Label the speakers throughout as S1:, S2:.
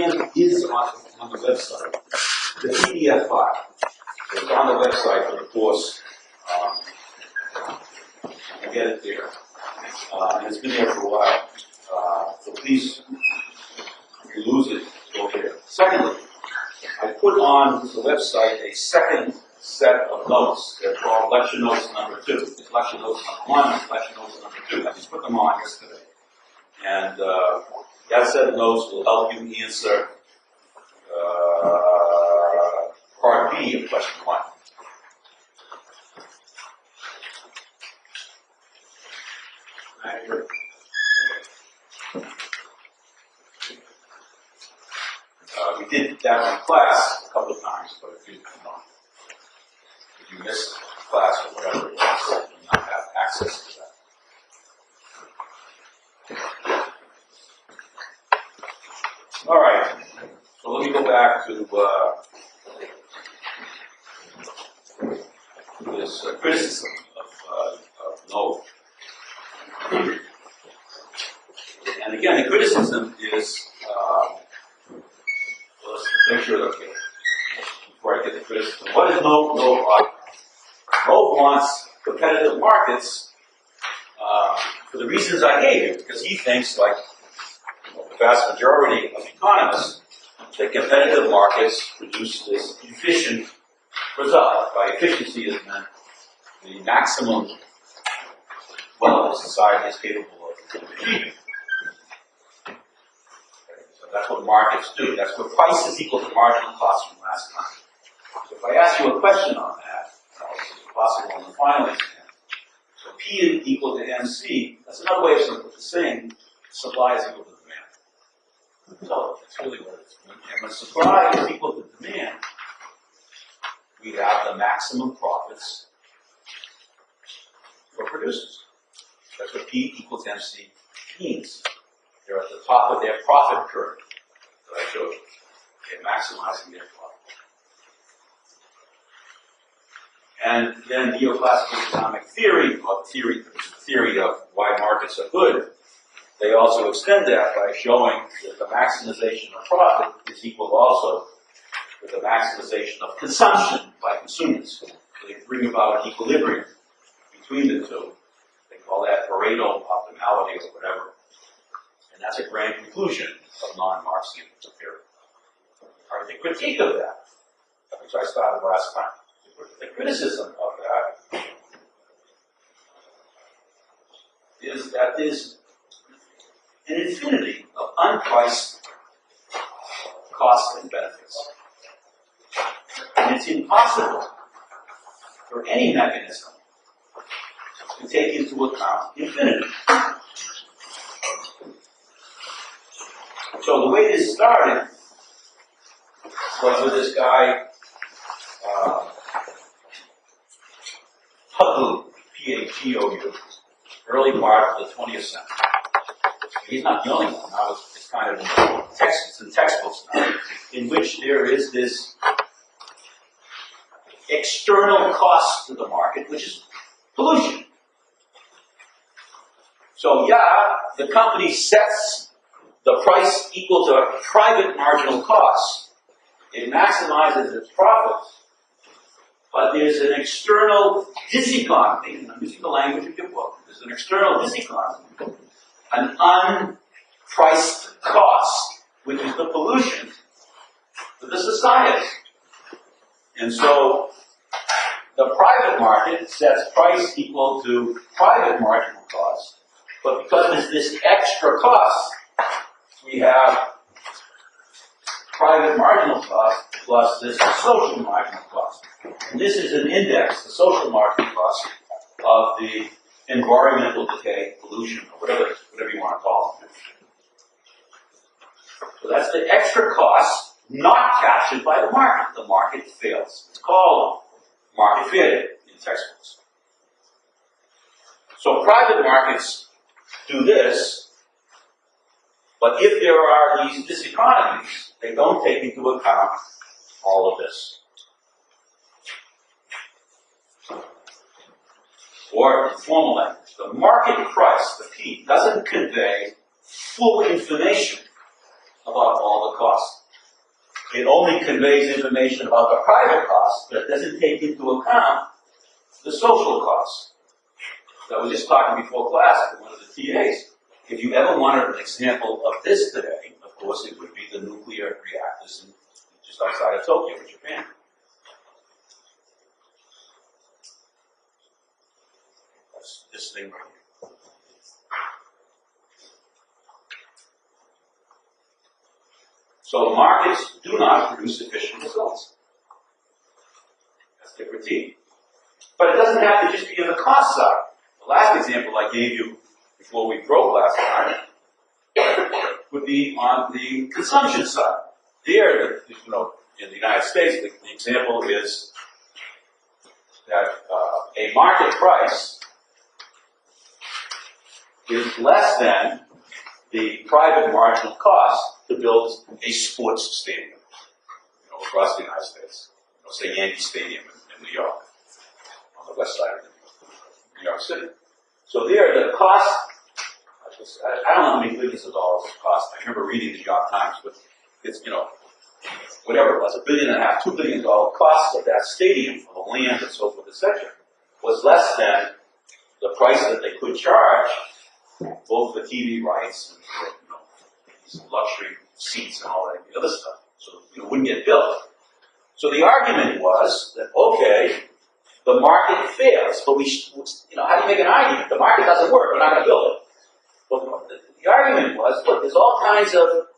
S1: exam is on the website. The PDF file. It's on the website for the course. You get it there. And it's been there for a while. So please, if you lose it, go there. Secondly, I put on the website a second set of notes. They're called lecture notes number 2. It's lecture notes number 1 and lecture notes number 2. I just put them on yesterday. And that set of notes will help you answer part B of question 1. We did that in class a couple of times, but if you missed class or whatever, you do not have access to that. All right. So let me go back to this criticism of Noah. And again, the criticism is, let's make sure that, okay, before I get the criticism, what does Noah want? Noah wants competitive markets for the reasons I gave you, because he thinks, like the vast majority of economists, that competitive markets produce this efficient result. By efficiency is meant the maximum wealth the society is capable of achieving. So that's what markets do. That's what price is equal to marginal cost from last time. So if I ask you a question on that, this is possible in the final exam. So P is equal to MC. That's another way of saying supply is equal to demand. So that's really what it is. And when supply is equal to demand, we have the maximum profits for producers. That's what P equals MC means. They're at the top of their profit curve that I showed you. They're maximizing their profit. And then neoclassical economic theory, or the theory of why markets are good, they also extend that by showing that the maximization of profit is equal also to the maximization of consumption by consumers. So they bring about an equilibrium between the two. They call that Pareto optimality or whatever. And that's a grand conclusion of non-Marxian theory. All right, the critique of that, which I started last time, the criticism of that is that there's an infinity of unpriced costs and benefits. And it's impossible for any mechanism to take into account infinity. So the way this started was with this guy, Pagou, P-A-G-O-U, early part of the 20th century. He's not the only one. Now it's kind of in textbooks now, in which there is this external cost to the market, which is pollution. So the company sets the price equal to a private marginal cost. It maximizes its profits, but there's an external diseconomy, and I'm using the language of your book, there's an external diseconomy, an unpriced cost, which is the pollution to the society. And so the private market sets price equal to private marginal cost, but because there's this extra cost, we have private marginal cost plus this social marginal cost. And this is an index, the social marginal cost of the environmental decay, pollution, or whatever you want to call it. So that's the extra cost not captured by the market. The market fails. It's called market failure in textbooks. So private markets do this, but if there are these diseconomies, they don't take into account all of this. Or in formal language, the market price, the P, doesn't convey full information about all the costs. It only conveys information about the private costs, but it doesn't take into account the social costs. So I was just talking before class with one of the TAs. If you ever wanted an example of this today, of course it would be the nuclear reactors just outside of Tokyo in Japan. That's this thing right here. So markets do not produce efficient results. That's the critique. But it doesn't have to just be on the cost side. The last example I gave you before we broke last time would be on the consumption side. There, in the United States, the example is that a market price is less than the private marginal cost to build a sports stadium, across the United States. Say Yankee Stadium in New York, on the west side of New York City. So there, the cost, I don't know how many billions of dollars it cost. I remember reading the New York Times, but it's, whatever it was, $1.5 billion, $2 billion cost of that stadium for the land and so forth, etc., was less than the price that they could charge, both for TV rights and for, these luxury seats and all that other stuff. So it wouldn't get built. So the argument was that, okay, the market fails, but how do you make an argument? The market doesn't work, we're not going to build it. Well, the argument was, look, there's all kinds of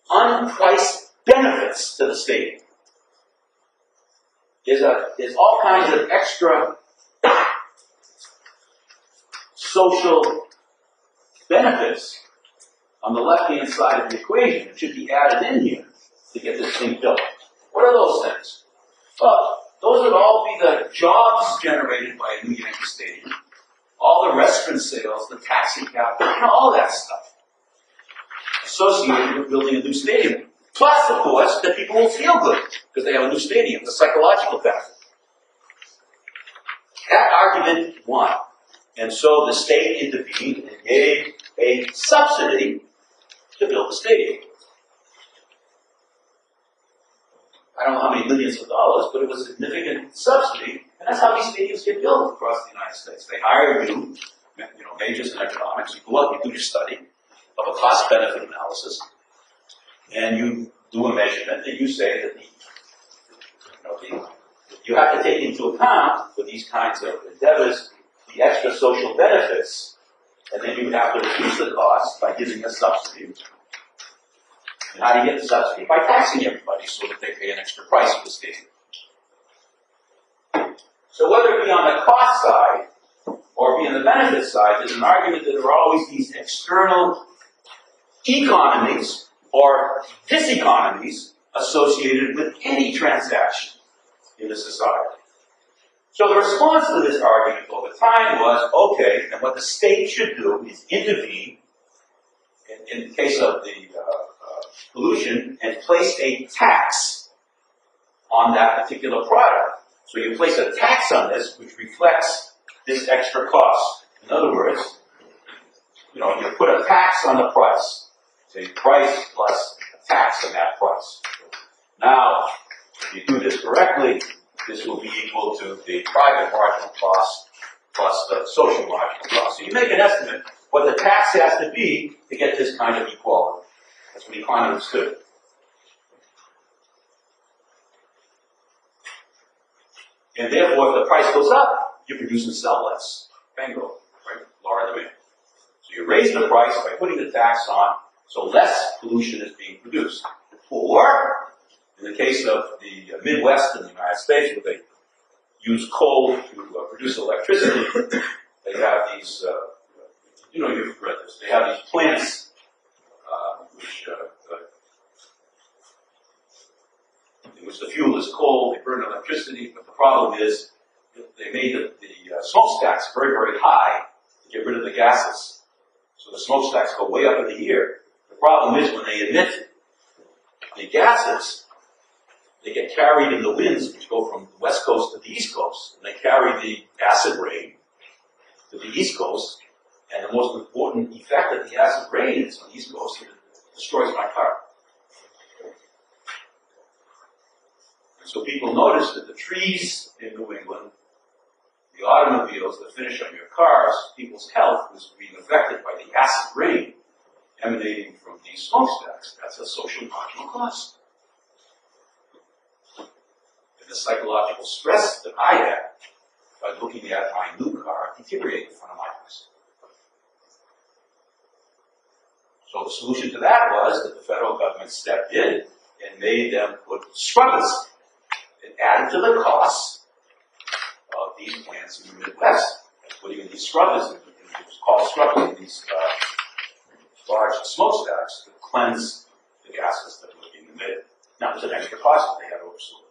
S1: unpriced benefits to the stadium. There's all kinds of extra social benefits on the left-hand side of the equation. It should be added in here to get this thing built. What are those things? Well, those would all be the jobs generated by a new Yankee Stadium, all the restaurant sales, the taxi cab, all that stuff associated with building a new stadium. Plus, of course, that people will feel good because they have a new stadium, the psychological benefit. That argument won. And so the state intervened and gave a subsidy to build the stadium. I don't know how many millions of dollars, but it was a significant subsidy, and that's how these stadiums get built across the United States. They hire you, majors in economics, you go out, you do your study of a cost-benefit analysis, and you do a measurement, and you say that you have to take into account for these kinds of endeavors the extra social benefits, and then you have to reduce the cost by giving a subsidy. And how do you get the subsidy? By taxing everybody so that they pay an extra price for the stadium. So whether it be on the cost side or be on the benefit side, there's an argument that there are always these external economies or diseconomies associated with any transaction in a society. So the response to this argument over time was, okay, and what the state should do is intervene in the case of the pollution and place a tax on that particular product. So you place a tax on this which reflects this extra cost. In other words, you put a tax on the price. Say price plus a tax on that price. Now, if you do this correctly, this will be equal to the private marginal cost plus the social marginal cost. So you make an estimate what the tax has to be to get this kind of equality. That's what economists do. And therefore, if the price goes up, you produce and sell less. Bingo, right? Law of demand. So you raise the price by putting the tax on, so less pollution is being produced. Or, in the case of the Midwest in the United States, where they use coal to produce electricity, they have these, you've read this, they have these plants which the fuel is coal, they burn electricity, but the problem is they made the smokestacks very, very high to get rid of the gases. So the smokestacks go way up in the air. The problem is when they emit the gases, they get carried in the winds, which go from the west coast to the east coast, and they carry the acid rain to the east coast, and the most important effect of the acid rain is on the east coast, it destroys my car. So people noticed that the trees in New England, the automobiles, the finish on your cars, people's health was being affected by the acid rain emanating from these smokestacks. That's a social marginal cost. And the psychological stress that I had by looking at my new car deteriorating in front of my house. So the solution to that was that the federal government stepped in and made them put scrubbers. It added to the costs of these plants in the Midwest. And putting in these scrubbers, it was called scrubbing, in these large smokestacks to cleanse the gases that were being emitted. Now, there's an extra cost that they had to absorb.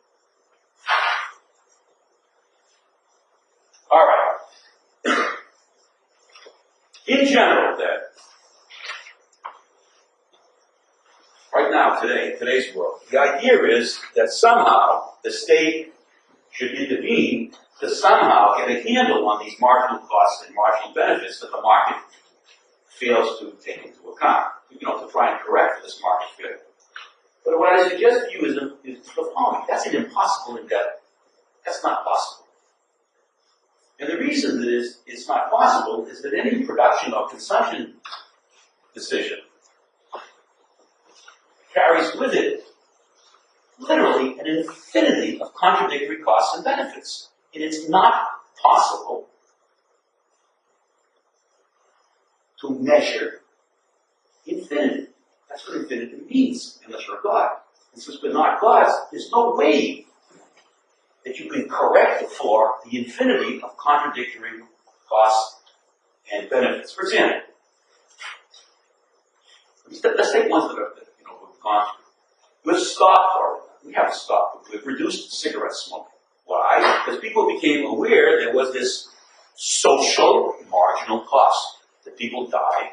S1: All right. In general, then, right now, today's world, the idea is that somehow the state should intervene to somehow get a handle on these marginal costs and marginal benefits that the market fails to take into account, to try and correct this market failure. But what I suggest to you is the following. That's an impossible endeavor. That's not possible. And the reason that it's not possible is that any production or consumption decision carries with it literally an infinity of contradictory costs and benefits. And it's not possible to measure infinity. That's what infinity means, unless you're God. And since we're not gods, there's no way that you can correct for the infinity of contradictory costs and benefits. For example, let's take ones that we've gone through. We've stopped, or we haven't stopped, but we've reduced cigarette smoking. Why? Because people became aware there was this social marginal cost, that people died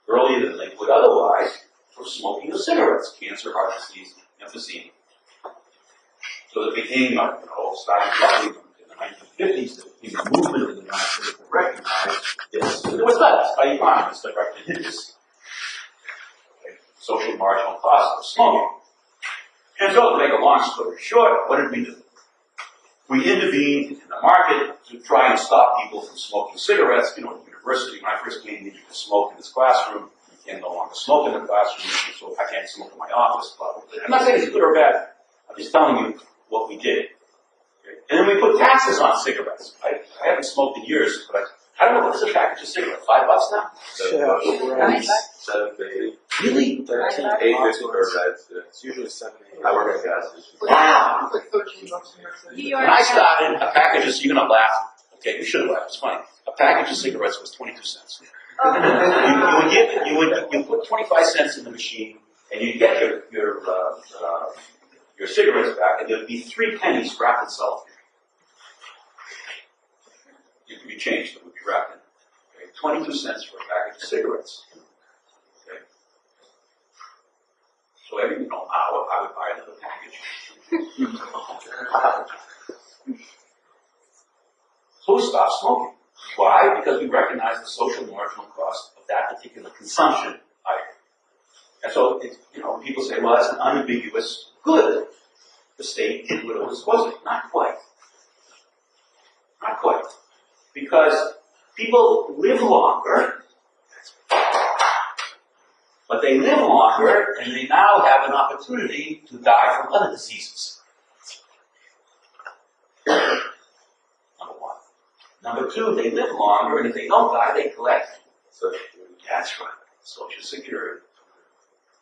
S1: earlier than they would otherwise from smoking of cigarettes, cancer, heart disease, emphysema. So it became, starting probably in the 1950s, there became a movement in the United States that recognized this. So there was studies by economists that recognized this social marginal cost of smoking. And so, to make a long story short, what did we do? We intervened in the market to try and stop people from smoking cigarettes. At the university, when I first came, you could smoke in this classroom. You can no longer smoke in the classroom, so I can't smoke in my office. I'm not saying it's good or bad. I'm just telling you what we did. Okay? And then we put taxes on cigarettes. I haven't smoked in years, but I don't know, what is a package of cigarettes? $5 now?
S2: Nice.
S3: $7.80.
S1: Really?
S3: $8.50 for reds. It's usually $7.80. I work at gas station.
S1: Wow!
S2: Like $13 here.
S1: When I started, a package of, you're going to laugh. Okay, we should have laughed. It's funny. A package of cigarettes was 22 cents. You put 25 cents in the machine, and you get your cigarettes back, and there'd be 3 pennies wrapped in cellophane. It could be changed, it would be wrapped in. Okay? 22 cents for a package of cigarettes. Okay? So every hour, I would buy another package. So we stopped smoking. Why? Because we recognize the social marginal cost of that particular consumption item. And so, people say, well, that's an unambiguous good. The state did what it was supposed to. Not quite. Not quite. Because people live longer, but they live longer, and they now have an opportunity to die from other diseases. Number one. Number two, they live longer, and if they don't die, they collect Social Security. That's right, Social Security.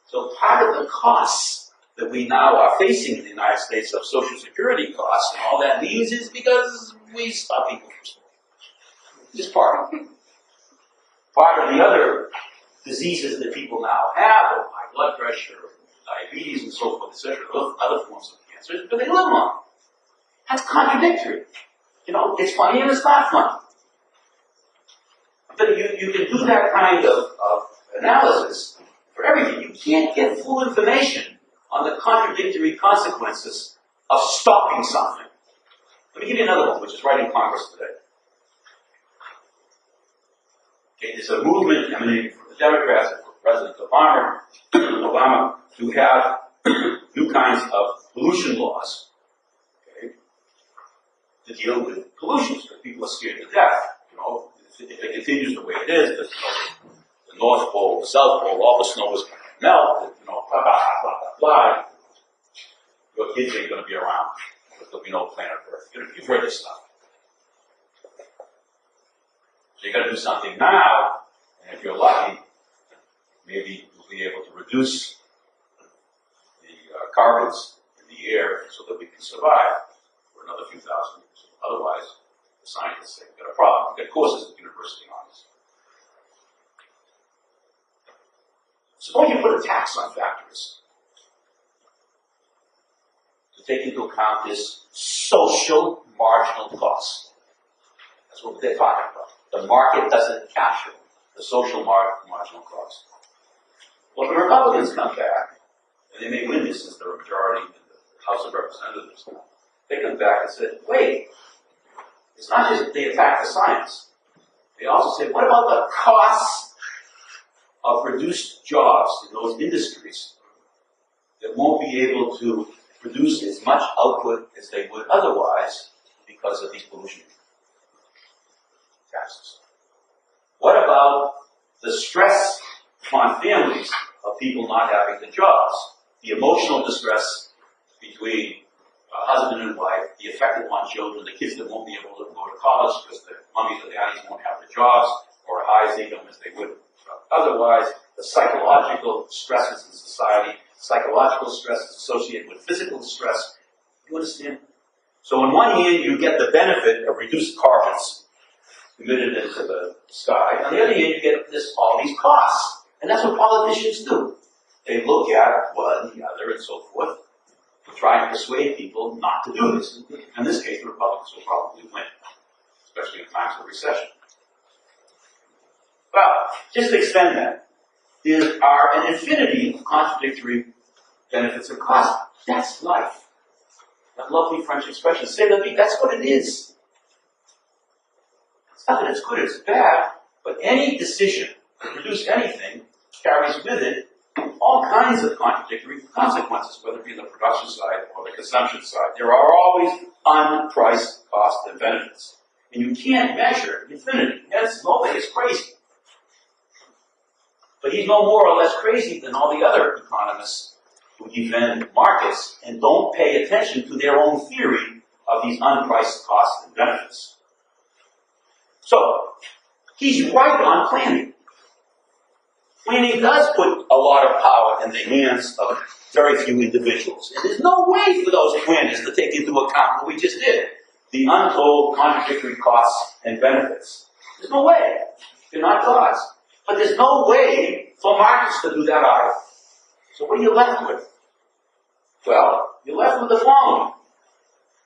S1: So part of the costs that we now are facing in the United States of Social Security costs, and all that means is because we stop people from smoking. Just part of it. Part of the other diseases that people now have, of high blood pressure, diabetes, and so forth, etc., other forms of cancer, but they live long. That's contradictory. It's funny and it's not funny. But you can do that kind of analysis for everything. You can't get full information on the contradictory consequences of stopping something. Let me give you another one, which is right in Congress today. Okay, there's a movement emanating from the Democrats and from President Obama to have new kinds of pollution laws to deal with pollution because people are scared to death. You know, if it continues the way it is, the North Pole, the South Pole, all the snow is going to melt. You know, blah blah blah blah blah. Your kids ain't going to be around because there'll be no planet Earth. You've heard this stuff. So you got to do something now, and if you're lucky, maybe you'll be able to reduce the carbons in the air so that we can survive for another few thousand years. Otherwise, the scientists say we've got a problem. We've got courses at the university on this. Suppose you put a tax on factories to take into account this social marginal cost. That's what they're talking about. The market doesn't capture the social marginal cost. Well, the Republicans come back, and they may win this since they're a majority in the House of Representatives now. They come back and say, wait, it's not just that they attack the science. They also say, what about the costs of reduced jobs in those industries that won't be able to produce as much output as they would otherwise because of these pollution taxes? What about the stress on families of people not having the jobs? The emotional distress between husband and wife, the effect upon children, the kids that won't be able to go to college because their mummies or daddies won't have the jobs or high as income as they would otherwise, the psychological stresses in society, psychological stresses associated with physical stress. You understand? So on one hand, you get the benefit of reduced carbons emitted into the sky. On the other hand, you get all these costs. And that's what politicians do. They look at one and the other and so forth to try and persuade people not to do this. In this case, the Republicans will probably win, especially in times of recession. Well, just to extend that, there are an infinity of contradictory benefits and costs. That's life. That lovely French expression, c'est la vie, that's what it is. It's not that it's good or it's bad, but any decision to produce anything carries with it all kinds of contradictory consequences, whether it be the production side or the consumption side. There are always unpriced costs and benefits. And you can't measure infinity. Hence, Mulvey is crazy. But he's no more or less crazy than all the other economists who defend markets and don't pay attention to their own theory of these unpriced costs and benefits. So, he's right on planning. Planning does put a lot of power in the hands of very few individuals. And there's no way for those planners to take into account what we just did. The untold contradictory costs and benefits. There's no way. They're not gods. But there's no way for markets to do that either. So what are you left with? Well, you're left with the following.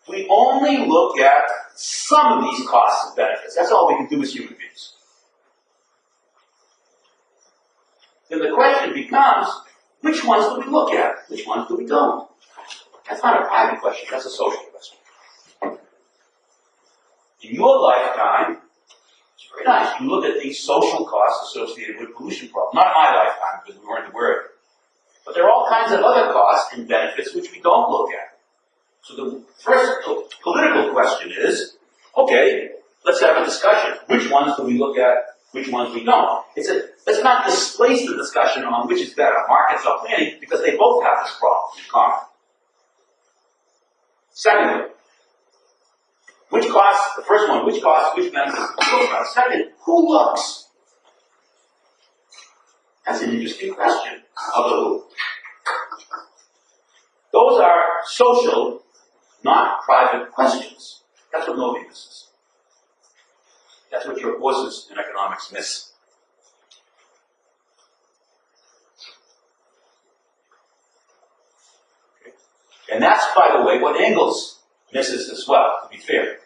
S1: We only look at some of these costs and benefits. That's all we can do as human beings. Then the question becomes, which ones do we look at? Which ones do we don't? That's not a private question, that's a social question. In your lifetime, it's very nice. You look at these social costs associated with pollution problems. Not in my lifetime, because we weren't aware of it. But there are all kinds of other costs and benefits which we don't look at. So the first political question is, okay, let's have a discussion. Which ones do we look at? Which ones we don't? Let's not displace the discussion on which is better, markets or planning, because they both have this problem in common. Secondly, which costs, the first one, which costs, which benefits, second, who looks? That's an interesting question of the who. Those are social, not private questions. That's what nobody misses. That's what your courses in economics miss. Okay. And that's, by the way, what Engels misses as well, to be fair.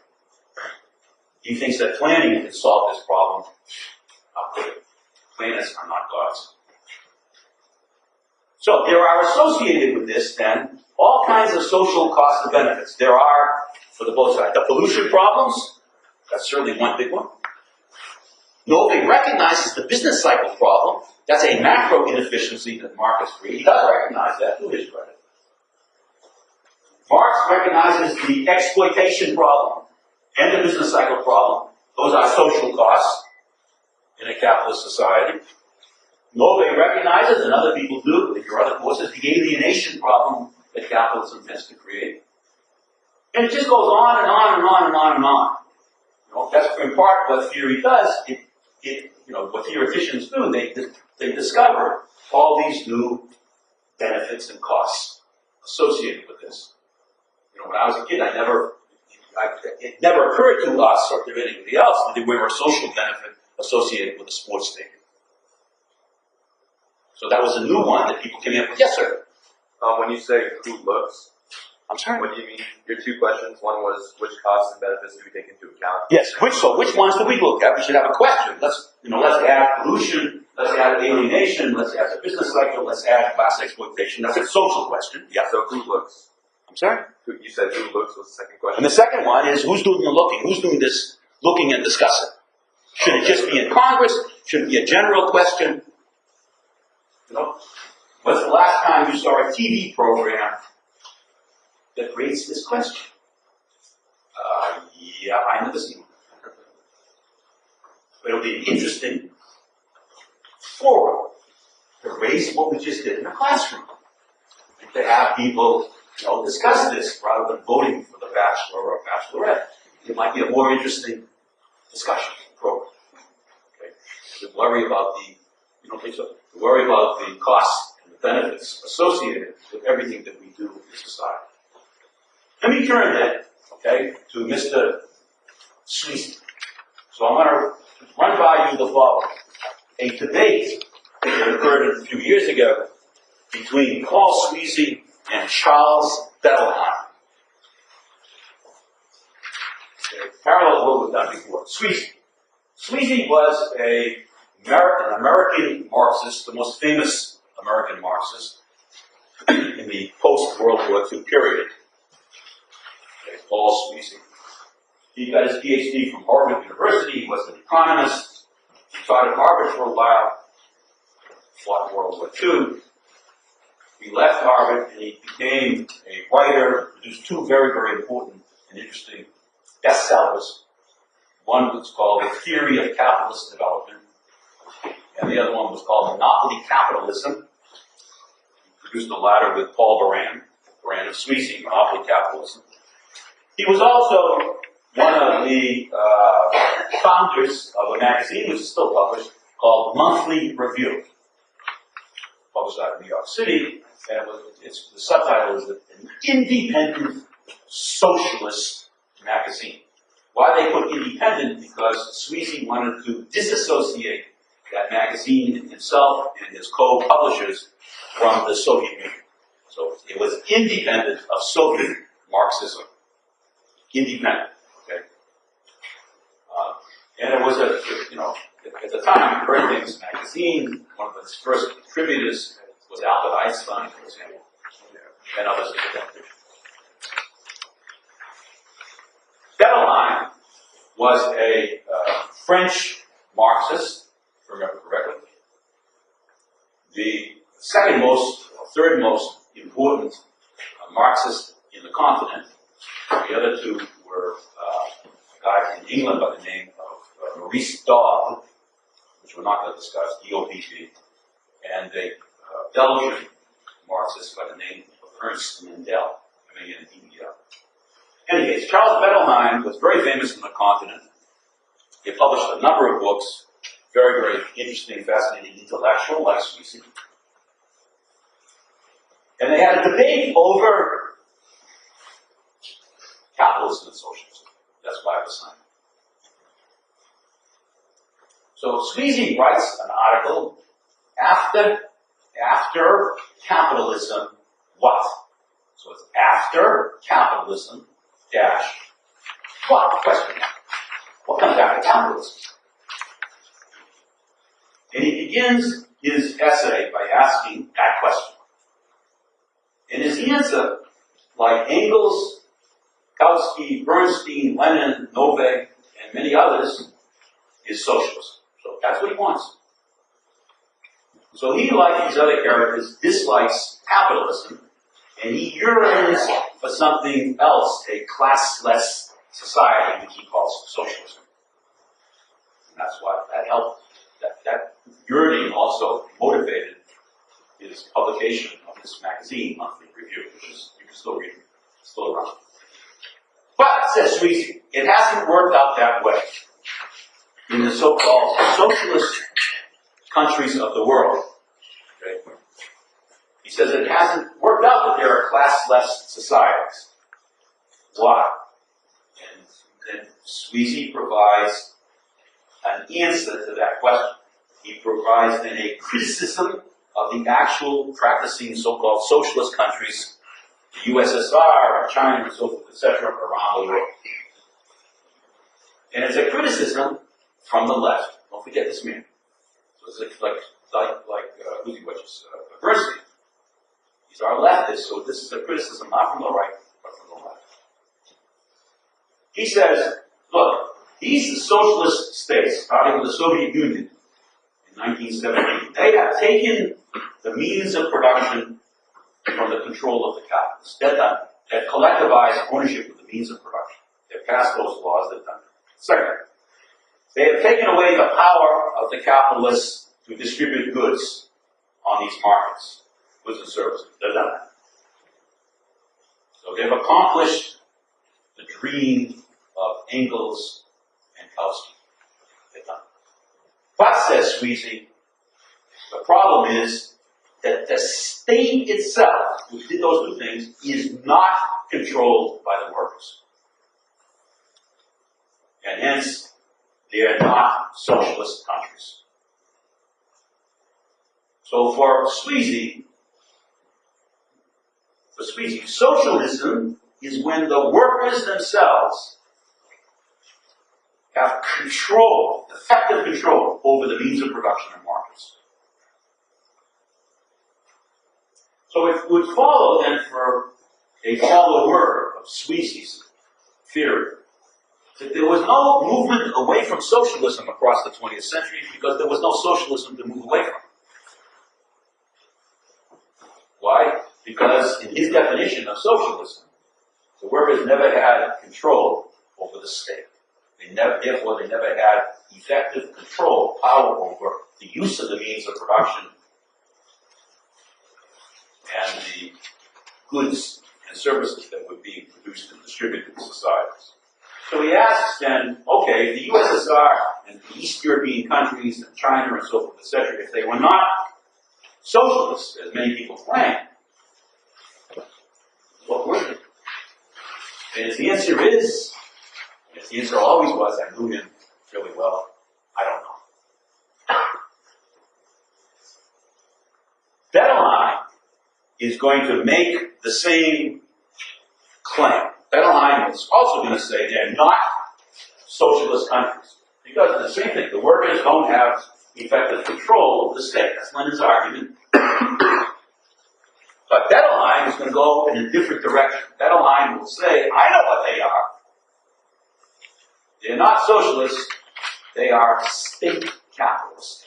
S1: He thinks that planning can solve this problem. Planners are not gods. So there are associated with this, then, all kinds of social costs and benefits. There are, for the both sides, the pollution problems. That's certainly one big one. Nobody recognizes the business cycle problem. That's a macro inefficiency that Marx created. He does recognize that, to his credit. Marx recognizes the exploitation problem. and the business cycle problem. Those are social costs in a capitalist society. Nobody recognizes, and other people do, in your other courses, the alienation problem that capitalism tends to create. And it just goes on and on and on and on and on. You know, that's in part what theory does. What theoreticians do, they discover all these new benefits and costs associated with this. You know, when I was a kid, it never occurred to us or to anybody else that there were a social benefit associated with a sports stadium. So that was a new one that people came up with. Yes, sir.
S3: When you say who looks,
S1: I'm sorry.
S3: what do you mean? Your two questions. One was which costs and benefits do we take into account?
S1: Yes. Which ones do we look at? We should have a question. Let's add pollution. Let's add alienation. Let's add the business cycle. Let's add class exploitation. That's a social question. Yeah.
S3: So who looks?
S1: I'm sorry.
S3: You said who looks was the second question.
S1: And the second one is who's doing the looking? Who's doing this looking and discussing? Should it just be in Congress? Should it be a general question? You know, when's the last time you saw a TV program that raised this question? Yeah, I never seen one. But it'll be an interesting forum to raise what we just did in the classroom. And to have people, discuss this rather than voting for the bachelor or bachelorette. It might be a more interesting discussion program. Okay? To worry about the costs and the benefits associated with everything that we do in society. Let me turn then, to Mr. Sweezy. So I'm going to run by you the following. A debate that occurred a few years ago between Paul Sweezy and Charles Bettelheim. Parallel to what we've done before. Sweezy was an American Marxist, the most famous American Marxist in the post-World War II period. Paul Sweezy. He got his PhD from Harvard University. He was an economist. He taught at Harvard for a while. Fought World War II. He left Harvard and he became a writer, produced two very, very important and interesting bestsellers. One was called The Theory of Capitalist Development, and the other one was called Monopoly Capitalism. He produced the latter with Paul Baran of Sweezy, Monopoly Capitalism. He was also one of the founders of a magazine, which is still published, called Monthly Review, published out of New York City, and the subtitle is an independent socialist magazine. Why they put independent? Because Sweezy wanted to disassociate that magazine and himself and his co-publishers from the Soviet Union. So it was independent of Soviet Marxism. Independent, okay? And it was at the time, Earth Things magazine, one of its first contributors was Albert Einstein, for example, and others of that tradition. Bettelheim was a French Marxist, if I remember correctly. The second most, or third most important Marxist in the continent. The other two were a guy in England by the name of Maurice Dobb, which we're not going to discuss, D-O-B-B, and a Belgian Marxist by the name of Ernst Mandel, M-A-N-D-E-L. In any case, Charles Bettelheim was very famous on the continent. He published a number of books, very, very interesting, fascinating intellectual, like Sweezy. And they had a debate over capitalism and socialism. That's why I was signing. So Sweezy writes an article, after capitalism, what? So it's after capitalism, dash, what? Question mark. What comes after capitalism? And he begins his essay by asking that question. And his answer, like Engels, Kautsky, Bernstein, Lenin, Novak, and many others, is socialism. So that's what he wants. So he, like these other characters, dislikes capitalism, and he yearns for something else, a classless society which he calls socialism. And that's why that helped, that yearning also motivated his publication of this magazine, Monthly Review, which is, you can still read it, still around. But, says Sweezy, it hasn't worked out that way in the so-called socialist countries of the world. Okay? He says it hasn't worked out that there are classless societies. Why? And then Sweezy provides an answer to that question. He provides then a criticism of the actual practicing so-called socialist countries, the USSR, China, and so forth, etc., around the world. And it's a criticism from the left. Don't forget this man. So it's like Resnick. He's our leftist, so this is a criticism not from the right, but from the left. He says, look, these socialist states, starting with the Soviet Union in 1917, they have taken the means of production from the control of the capitalists. They've done it. They've collectivized ownership of the means of production. They've passed those laws. They've done it. Second, they have taken away the power of the capitalists to distribute goods on these markets, goods and services. They've done that. So they've accomplished the dream of Engels and Kautsky. They've done it. But, says Sweezy, the problem is that the state itself, which did those two things, is not controlled by the workers. And hence, they are not socialist countries. So for Sweezy, socialism is when the workers themselves have control, effective control, over the means of production and markets. So it would follow then for a follower of Sweezy's theory that there was no movement away from socialism across the 20th century because there was no socialism to move away from. Why? Because in his definition of socialism, the workers never had control over the state. Therefore, they never had effective control, power over the use of the means of production and the goods and services that would be produced and distributed in societies. So he asks then, okay, the USSR and the East European countries and China and so forth, etc., if they were not socialists, as many people claim, what were they? And his answer is, his answer always was, I knew him really well, I don't know. Bettelheim is going to make the same claim. Bettelheim is also going to say they're not socialist countries. Because it's the same thing. The workers don't have effective control of the state. That's Lenin's argument. But Bettelheim is going to go in a different direction. Bettelheim will say, I know what they are. They're not socialists. They are state capitalists.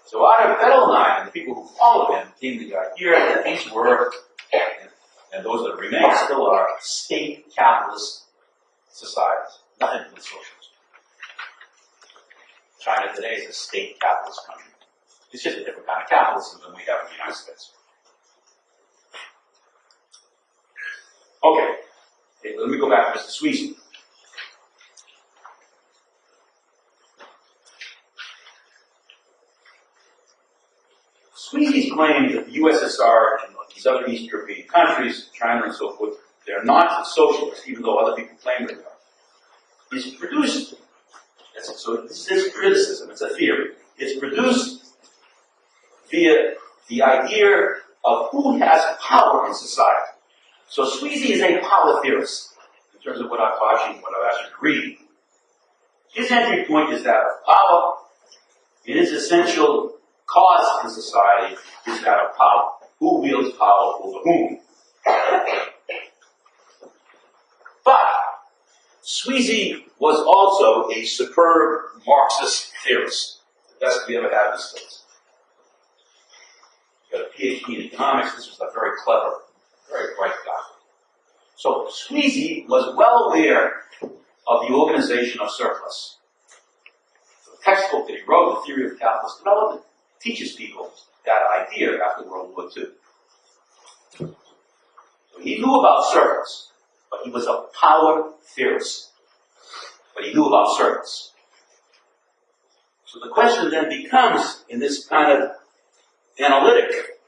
S1: So out of Bettelheim and the people who followed him came the idea that these were, and those that remain still are, state capitalist societies. Nothing to do with socialism. China today is a state capitalist country. It's just a different kind of capitalism than we have in the United States. Okay, let me go back to Mr. Sweezy. Sweezy's claim that the USSR and these other East European countries, China and so forth, they're not socialist, even though other people claim they are, is produced, so this is criticism, it's a theory, it's produced via the idea of who has power in society. So Sweezy is a power theorist, in terms of what I've taught you and what I've asked you to read. His entry point is that of power, and its essential cause in society is that of power. Who wields power over whom? But Sweezy was also a superb Marxist theorist, the best we ever had in the States. He got a PhD in economics. This was a very clever, very bright guy. So Sweezy was well aware of the organization of surplus. The textbook that he wrote, The Theory of Capitalist Development, teaches people that idea after World War II. So he knew about surplus, but he was a power theorist. But he knew about surplus. So the question then becomes, in this kind of analytic,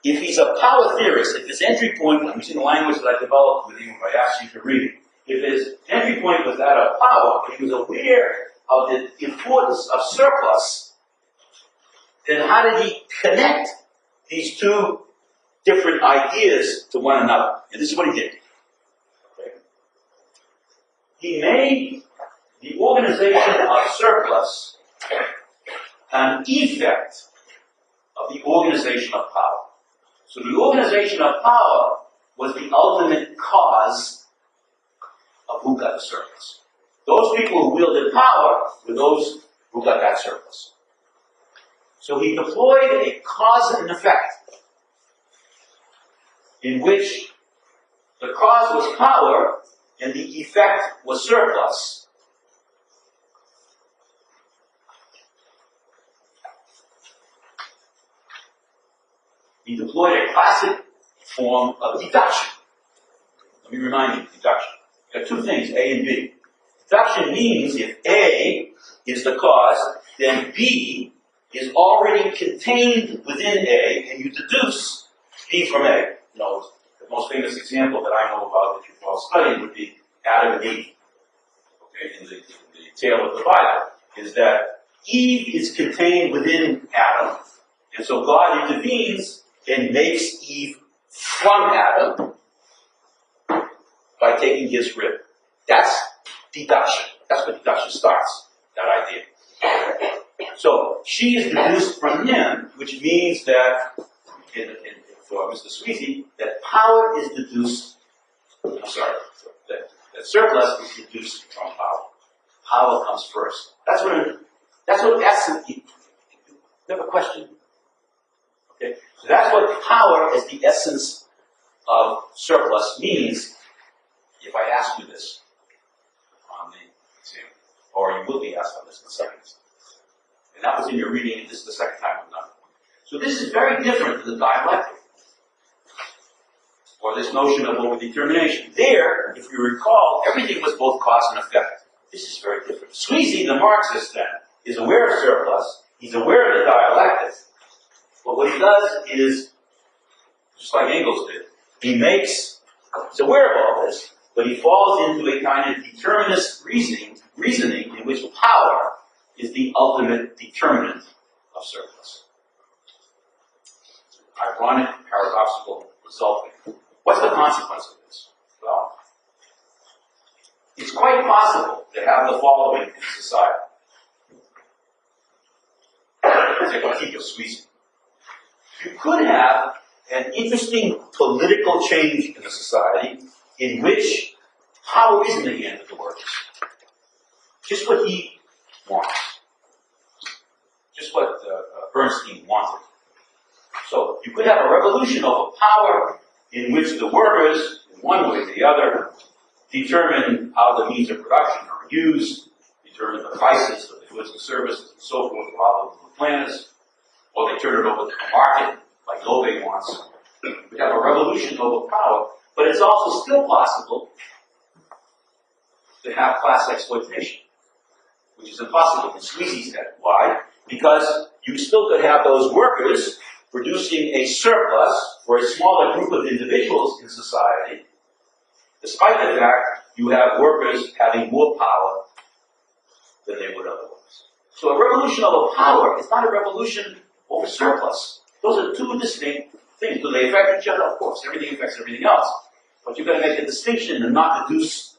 S1: if he's a power theorist, if his entry point, I'm using the language that I developed with you, I asked you to read, if his entry point was that of power, and he was aware of the importance of surplus, then how did he connect these two different ideas to one another? And this is what he did. Okay. He made the organization of surplus an effect of the organization of power. So the organization of power was the ultimate cause of who got the surplus. Those people who wielded power were those who got that surplus. So he deployed a cause and effect in which the cause was power and the effect was surplus. He deployed a classic form of deduction. Let me remind you, deduction. You got two things, A and B. Deduction means if A is the cause, then B is already contained within A, and you deduce B from A. You know, the most famous example that I know about that you've all studied would be Adam and Eve. Okay, in the tale of the Bible, is that Eve is contained within Adam, and so God intervenes and makes Eve from Adam by taking his rib. That's deduction. That's what deduction starts, that idea. So she is deduced from him, which means that, for Mr. Sweezy, that power is deduced, that surplus is deduced from power. Power comes first. That's what essence, you have a question? Okay, so that's what power as the essence of surplus means if I ask you this on the exam, or you will be asked on this in a second. And that was in your reading, and this is the second time I've done it. So this is very different than the dialectic, or this notion of overdetermination. There, if you recall, everything was both cause and effect. This is very different. Sweezy, the Marxist then, is aware of surplus, he's aware of the dialectic, but what he does is, just like Engels did, he's aware of all this, but he falls into a kind of determinist reasoning in which power is the ultimate determinant of surplus. Ironic, paradoxical result. What's the consequence of this? Well, it's quite possible to have the following in society. Take a keep squeezing. You could have an interesting political change in the society in which power is in the hands of the workers. Just what he wants. Just what Bernstein wanted. So you could have a revolution of power in which the workers, in one way or the other, determine how the means of production are used, determine the prices of the goods and services and so forth, rather than the planners, or they turn it over to the market, like Lobe wants. We have a revolution over power, but it's also still possible to have class exploitation, which is impossible in Sweezy's head. Why? Because you still could have those workers producing a surplus for a smaller group of individuals in society, despite the fact you have workers having more power than they would otherwise. So a revolution over power is not a revolution over surplus. Those are two distinct things. Do they affect each other? Of course. Everything affects everything else. But you've got to make a distinction and not deduce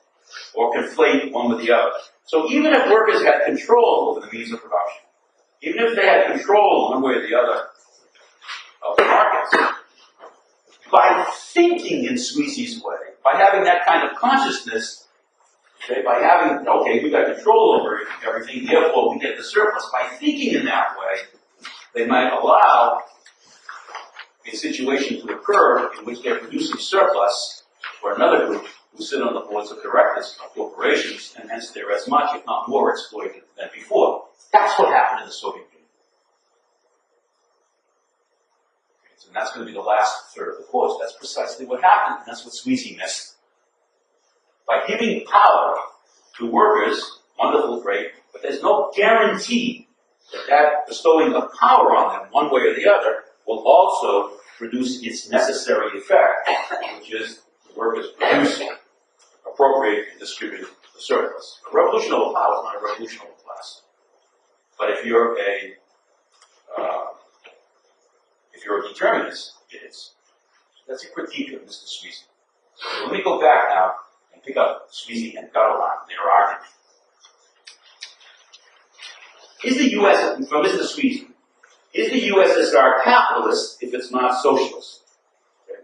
S1: or conflate one with the other. So even if workers had control over the means of production, even if they had control one way or the other of the markets, by thinking in Sweezy's way, by having that kind of consciousness, okay, by having, okay, we got control over everything, therefore we get the surplus. By thinking in that way, they might allow a situation to occur in which they're producing surplus or another group who sit on the boards of directors of corporations, and hence they're as much, if not more, exploited than before. That's what happened in the Soviet Union. And that's going to be the last third of the course. That's precisely what happened, and that's what Sweezy missed. By giving power to workers, wonderful, great, but there's no guarantee that bestowing of power on them, one way or the other, will also produce its necessary effect, which is the workers produce, appropriate, and distribute the surplus. A revolution over power is not a revolution over class. But if you're a determinist, it is. That's a critique of Mr. Sweezy. So let me go back now and pick up Sweezy and Caroline, their argument. Is the U.S., from Mr. Sweezy, is the USSR capitalist if it's not socialist? Okay.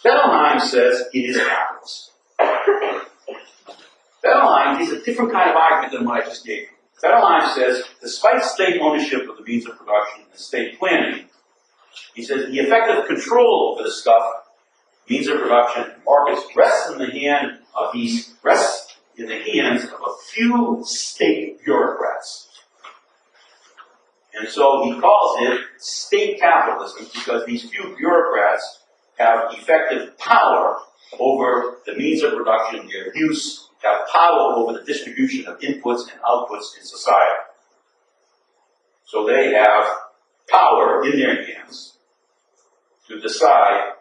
S1: Bettelheim says it is capitalist. Bettelheim gives a different kind of argument than what I just gave you. Bettelheim says, despite state ownership of the means of production and state planning, he says the effective control over the stuff, means of production, and markets rests in the hands of a few state bureaucrats. And so he calls it state capitalism because these few bureaucrats have effective power over the means of production, their use, have power over the distribution of inputs and outputs in society. So they have power in their hands to decide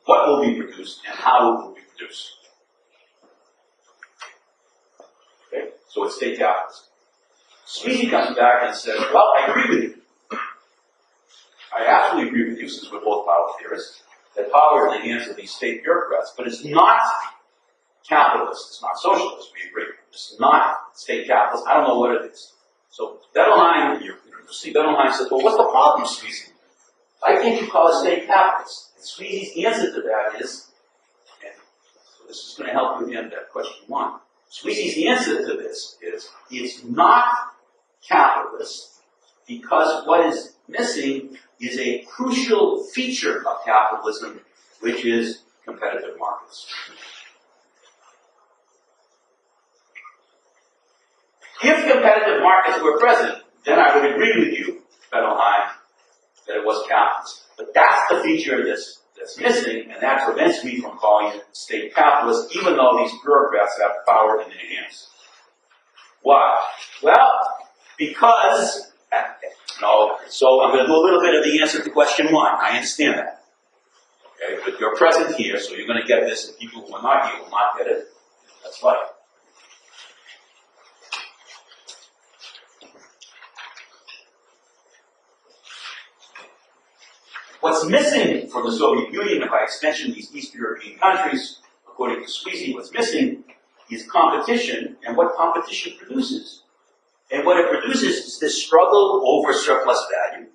S1: what will be produced and how it will be produced. Okay? So it's state capitalism. Sweezy comes back and says, well, I agree with you. I absolutely agree with you, since we're both power theorists, that power is in the hands of these state bureaucrats, but it's not capitalist, it's not socialist, we agree. It's not state capitalist, I don't know what it is. So Bettelheim, you see, Bettelheim says, well, what's the problem, Sweezy? Why can't you call it state capitalist? And Sweezy's answer to that is, and so this is going to help you again at question one. Sweezy's answer to this is, it's not capitalist because what is missing is a crucial feature of capitalism, which is competitive markets. If competitive markets were present, then I would agree with you, Bettelheim, that it was capitalist. But that's the feature that's missing, and that prevents me from calling it state capitalist, even though these bureaucrats have power in their hands. Why? Well, because, so I'm going to do a little bit of the answer to question one. I understand that. Okay, but you're present here, so you're going to get this, and people who are not here will not get it. That's life. What's missing from the Soviet Union, and by extension these East European countries, according to Sweezy, what's missing is competition, and what competition produces. And what it produces is this struggle over surplus value,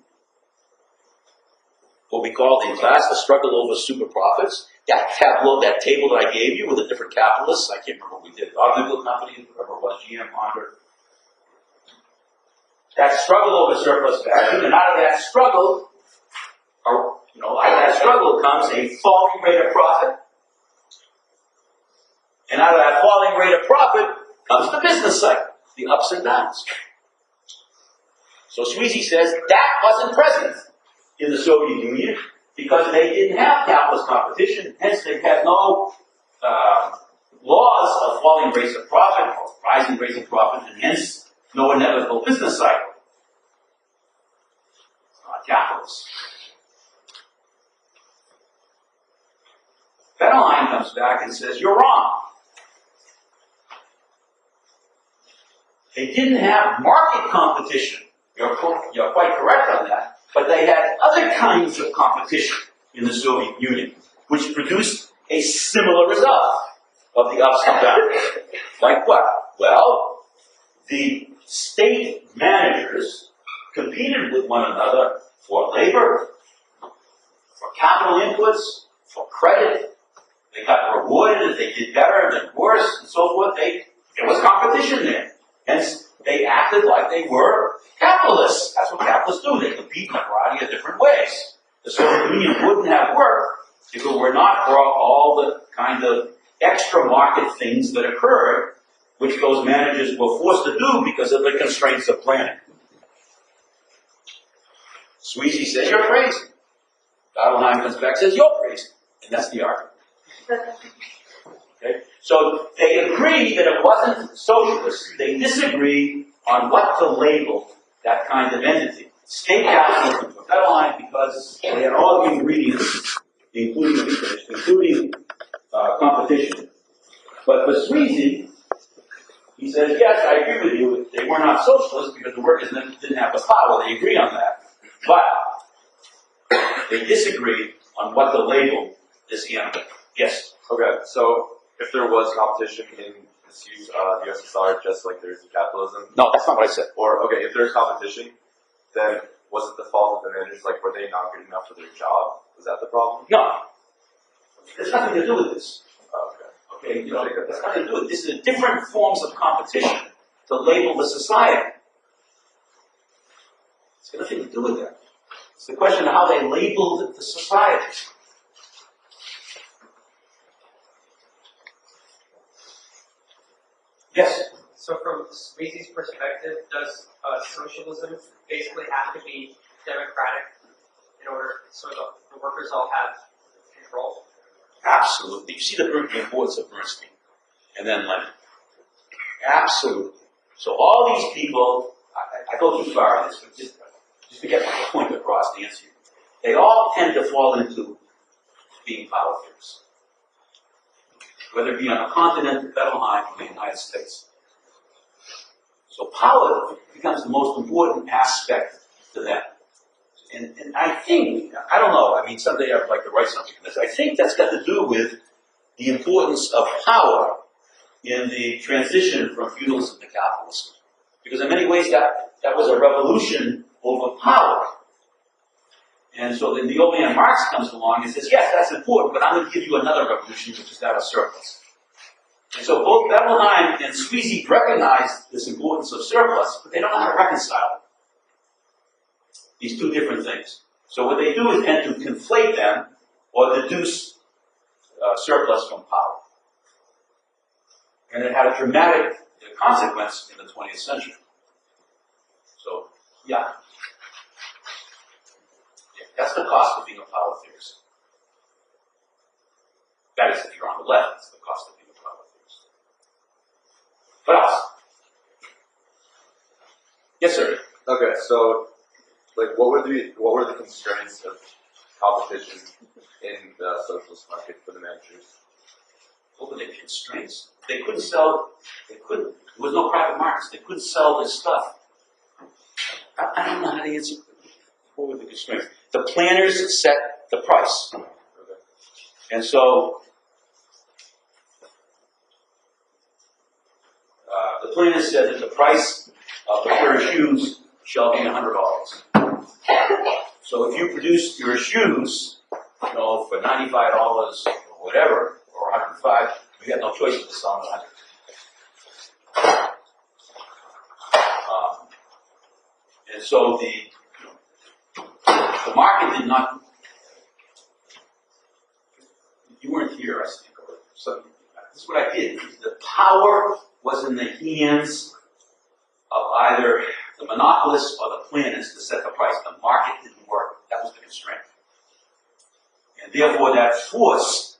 S1: what we call in class the struggle over super profits. That tableau, that table that I gave you with the different capitalists, I can't remember what we did, automobile company, whatever it was, GM, Honda. That struggle over surplus value, and out of that struggle, out of that struggle comes a falling rate of profit. And out of that falling rate of profit comes the business cycle, the ups and downs. So Sweezy says that wasn't present in the Soviet Union because they didn't have capitalist competition, hence they had no laws of falling rates of profit or rising rates of profit, and hence no inevitable business cycle. It's not capitalist. Bettelheim comes back and says, you're wrong. They didn't have market competition. You're quite correct on that. But they had other kinds of competition in the Soviet Union, which produced a similar result of the ups and downs. Like what? Well, the state managers competed with one another for labor, for capital inputs, for credit. They got rewarded if they did better than worse, and so forth. There was competition there. Hence, they acted like they were capitalists. That's what capitalists do. They compete in a variety of different ways. The Soviet Union wouldn't have worked if it were not for all the kind of extra market things that occurred, which those managers were forced to do because of the constraints of planning. Sweezy says, you're crazy. Adelheim comes back and says, you're crazy. And that's the argument. Okay? So they agree that it wasn't socialist. They disagree on what to label that kind of entity. State capitalism for Adelheim because they had all the ingredients, including competition. But for Sweezy, he says, yes, I agree with you. They were not socialists because the workers didn't have the power. They agree on that. But they disagree on what to label this animal. Yes?
S3: Okay, so if there was competition in the USSR just like there is in capitalism,
S1: No, that's not what I said.
S3: or okay, if there's competition, then was it the fault of the managers? Like, were they not good enough for their job? Was that the problem?
S1: No. There's nothing to do with this.
S3: Oh, okay.
S1: Okay, you know, that's nothing to do with it. This is different forms of competition to label the society. It's got nothing to do with that. It's the question of how they labeled the society. Yes?
S4: So from Sweezy's perspective, does socialism basically have to be democratic in order so the workers all have control?
S1: Absolutely. You see the importance of Resnick and then Lenin. Absolutely. So all these people, I go too far on this, but just to get my point across to answer you. They all tend to fall into being power theorists. Whether it be on a continent, Bettelheim, or the United States. So power becomes the most important aspect to them. And I think, I don't know, I mean, someday I'd like to write something on this. I think that's got to do with the importance of power in the transition from feudalism to capitalism. Because in many ways that was a revolution over power. And so then the old man Marx comes along and says, yes, that's important, but I'm going to give you another revolution, which is that of surplus. And so both Bettelheim and Sweezy recognize this importance of surplus, but they don't know how to reconcile these two different things. So what they do is tend to conflate them or deduce surplus from power. And it had a dramatic consequence in the 20th century. So, yeah. That's the cost of being a power theorist. That is, if you're on the left, that's the cost of being a power theorist. What else? Yes, sir.
S3: Okay, so like, what were the constraints of competition in the socialist market for the managers?
S1: What were the constraints? They couldn't sell. There was no private markets. They couldn't sell their stuff. I don't know how to answer. What were the constraints? The planners set the price.
S3: Okay.
S1: And so the planners said that the price of a pair of shoes shall be $100. So if you produce your shoes, you know, for $95 or whatever, or $105, you have no choice but to sell them at $100. And so the market did not. You weren't here, I think. So this is what I did. The power was in the hands of either the monopolists or the planners to set the price. The market didn't work. That was the constraint. And therefore that forced,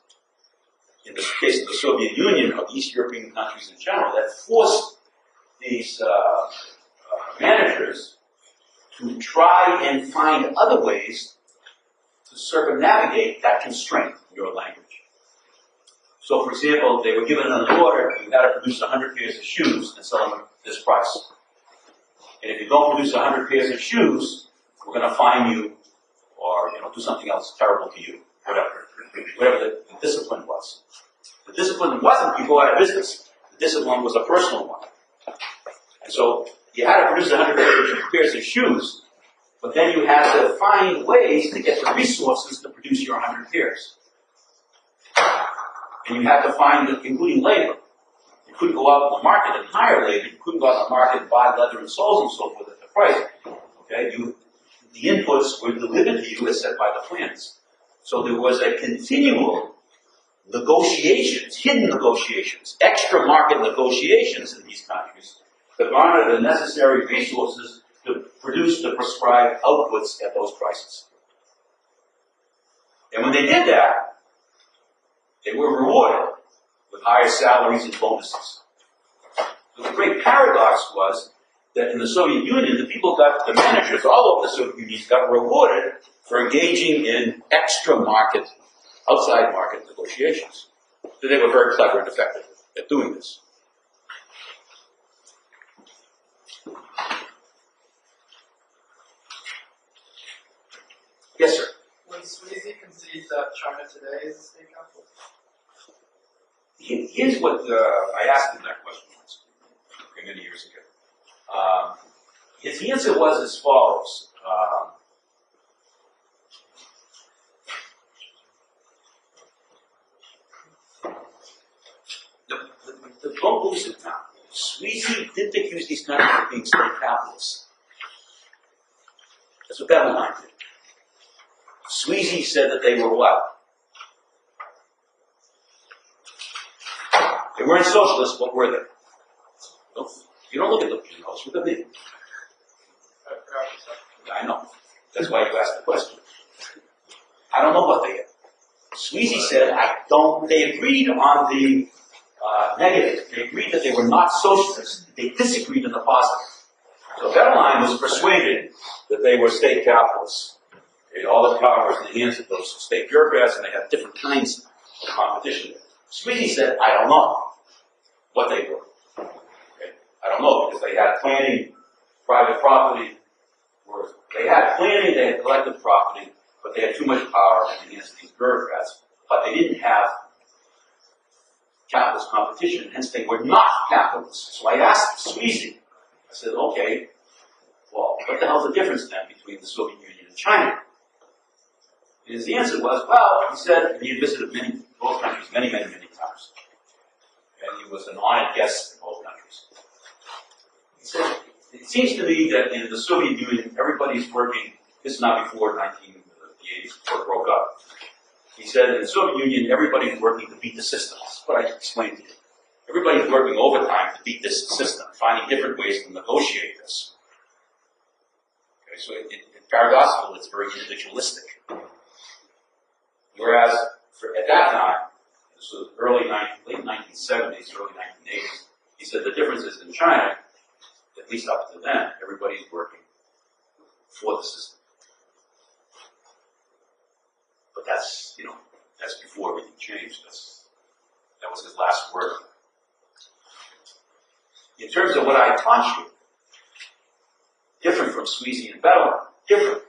S1: in the case of the Soviet Union or East European countries in general, that forced these managers to try and find other ways to circumnavigate that constraint in your language. So, for example, they were given an order, you got to produce 100 pairs of shoes and sell them at this price. And if you don't produce 100 pairs of shoes, we're going to fine you or, you know, do something else terrible to you, whatever the discipline was. The discipline wasn't you go out of business. The discipline was a personal one. And so you had to produce 100 pairs of shoes, but then you had to find ways to get the resources to produce your 100 pairs. And you had to find, including labor. You couldn't go out in the market and hire labor. You couldn't go out in the market and buy leather and soles and so forth at the price. Okay, the inputs were delivered to you as set by the plans. So there was a continual negotiations, hidden negotiations, extra market negotiations in these countries to garner the necessary resources to produce the prescribed outputs at those prices. And when they did that, they were rewarded with higher salaries and bonuses. So the great paradox was that in the Soviet Union, the managers all over the Soviet Union got rewarded for engaging in extra market, outside market negotiations. So they were very clever and effective at doing this. Yes, sir.
S5: Would Sweezy concede that China today is a state capital?
S1: Here's what I asked him that question once, many years ago. His answer was as follows. Don't lose it now. Sweezy didn't accuse these countries of being state capitalists. That's what Bettleline did. Sweezy said that they were what? They weren't socialists, what were they? You don't look at the notes, look at me. I know. That's why you asked the question. I don't know what they are. Sweezy said, they agreed on the negative. They agreed that they were not socialists. They disagreed on the positive. So Bettleline was persuaded that they were state capitalists. All the power was in the hands of those state bureaucrats, and they had different kinds of competition. Sweezy said, I don't know what they were. Okay? I don't know, because they had planning, private property. They had planning, they had collective property, but they had too much power in the hands of these bureaucrats. But they didn't have capitalist competition, hence they were not capitalists. So I asked Sweezy, I said, okay, well, what the hell's the difference then between the Soviet Union and China? And his answer was, well, he said, and he had visited both countries many times. And he was an honored guest in both countries. He said, it seems to me that in the Soviet Union, everybody's working, this is not before the 80s, before it broke up. He said, in the Soviet Union, everybody's working to beat the system. That's what I explained to you. Everybody's working overtime to beat this system, finding different ways to negotiate this. Okay, so it's paradoxical, it's very individualistic. Whereas, at that time, this was late 1970s, early 1980s, he said the difference is in China, at least up to then, everybody's working for the system. But that's before everything changed. That was his last word. In terms of what I taught you, different from Sweezy and Bettleline, different.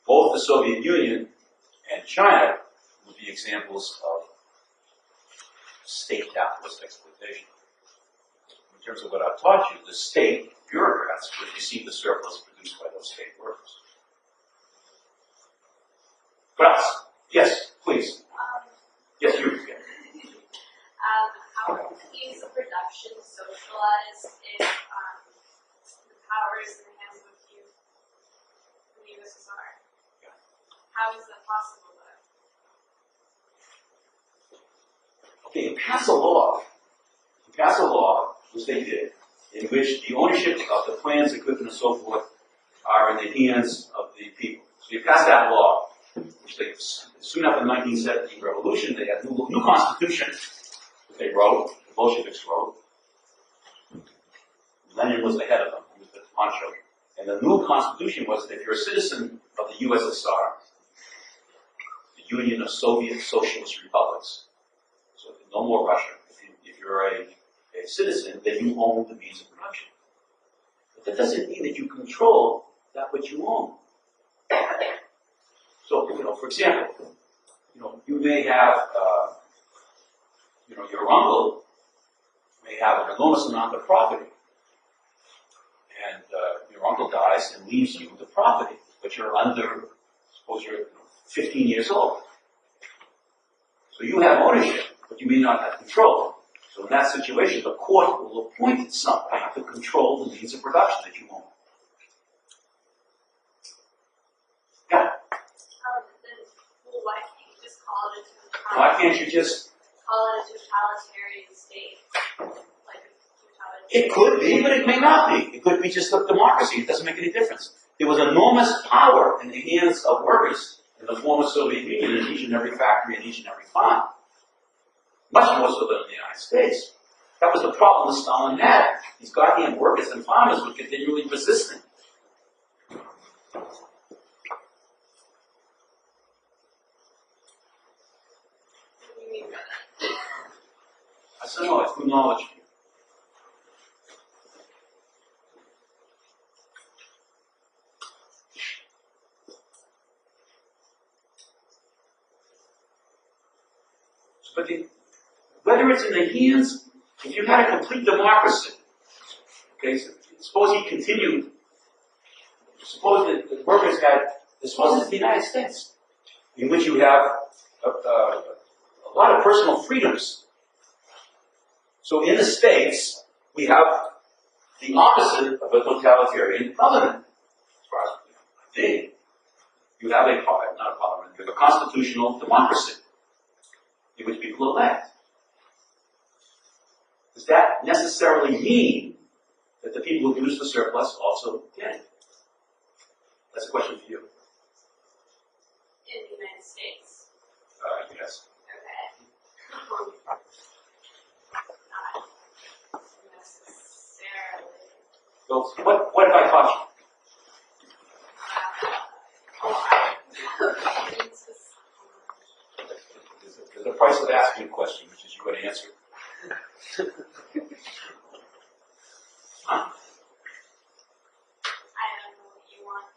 S1: Both the Soviet Union and China would be examples of state capitalist exploitation. In terms of what I've taught you, the state bureaucrats would receive the surplus produced by those state workers. What else? Yes, please. Yes, you can.
S2: How is production socialized if the power is in the hands of a few in the USSR?
S1: Yeah.
S2: How is that possible, though?
S1: Okay, you pass a law. Which they did, in which the ownership of the plans, equipment, and so forth are in the hands of the people. So you pass that law, which they, soon after the 1917 revolution, they had a new constitution that they wrote, the Bolsheviks wrote. Lenin was the head of them, he was the honcho. And the new constitution was that if you're a citizen of the USSR, the Union of Soviet Socialist Republics, so no more Russia, if you're a citizen, then you own the means of production. But that doesn't mean that you control that which you own. So, for example, you may have, your uncle may have an enormous amount of property. And your uncle dies and leaves you the property, but you're suppose you're 15 years old. So you have ownership, but you may not have control. So in that situation, the court will appoint somebody to control the means of production that you own. Yeah. Why can't you just?
S2: call it a totalitarian state? Like a totalitarian.
S1: It could be, but it may not be. It could be just a democracy. It doesn't make any difference. There was enormous power in the hands of workers in the former Soviet Union in each and every factory and each and every farm. Much more so than in the United States. That was the problem that Stalin had. These goddamn workers and farmers were continually resisting.
S2: What do you mean by that?
S1: I said, no, it's new knowledge. But whether it's in the hands, if you had a complete democracy, okay, so suppose he continued, suppose that the workers had, suppose it's the United States, in which you have a lot of personal freedoms. So in the States, we have the opposite of a totalitarian government, as far as I think. You have not a parliament, you have a constitutional democracy, in which people elect. Does that necessarily mean that the people who produce the surplus also get it? That's a question for you.
S2: In the United States.
S1: Yes.
S2: Okay. Not necessarily.
S1: So what have I taught you? There's a price of asking a question, which is you're going to answer. Huh?
S2: I don't know what you want.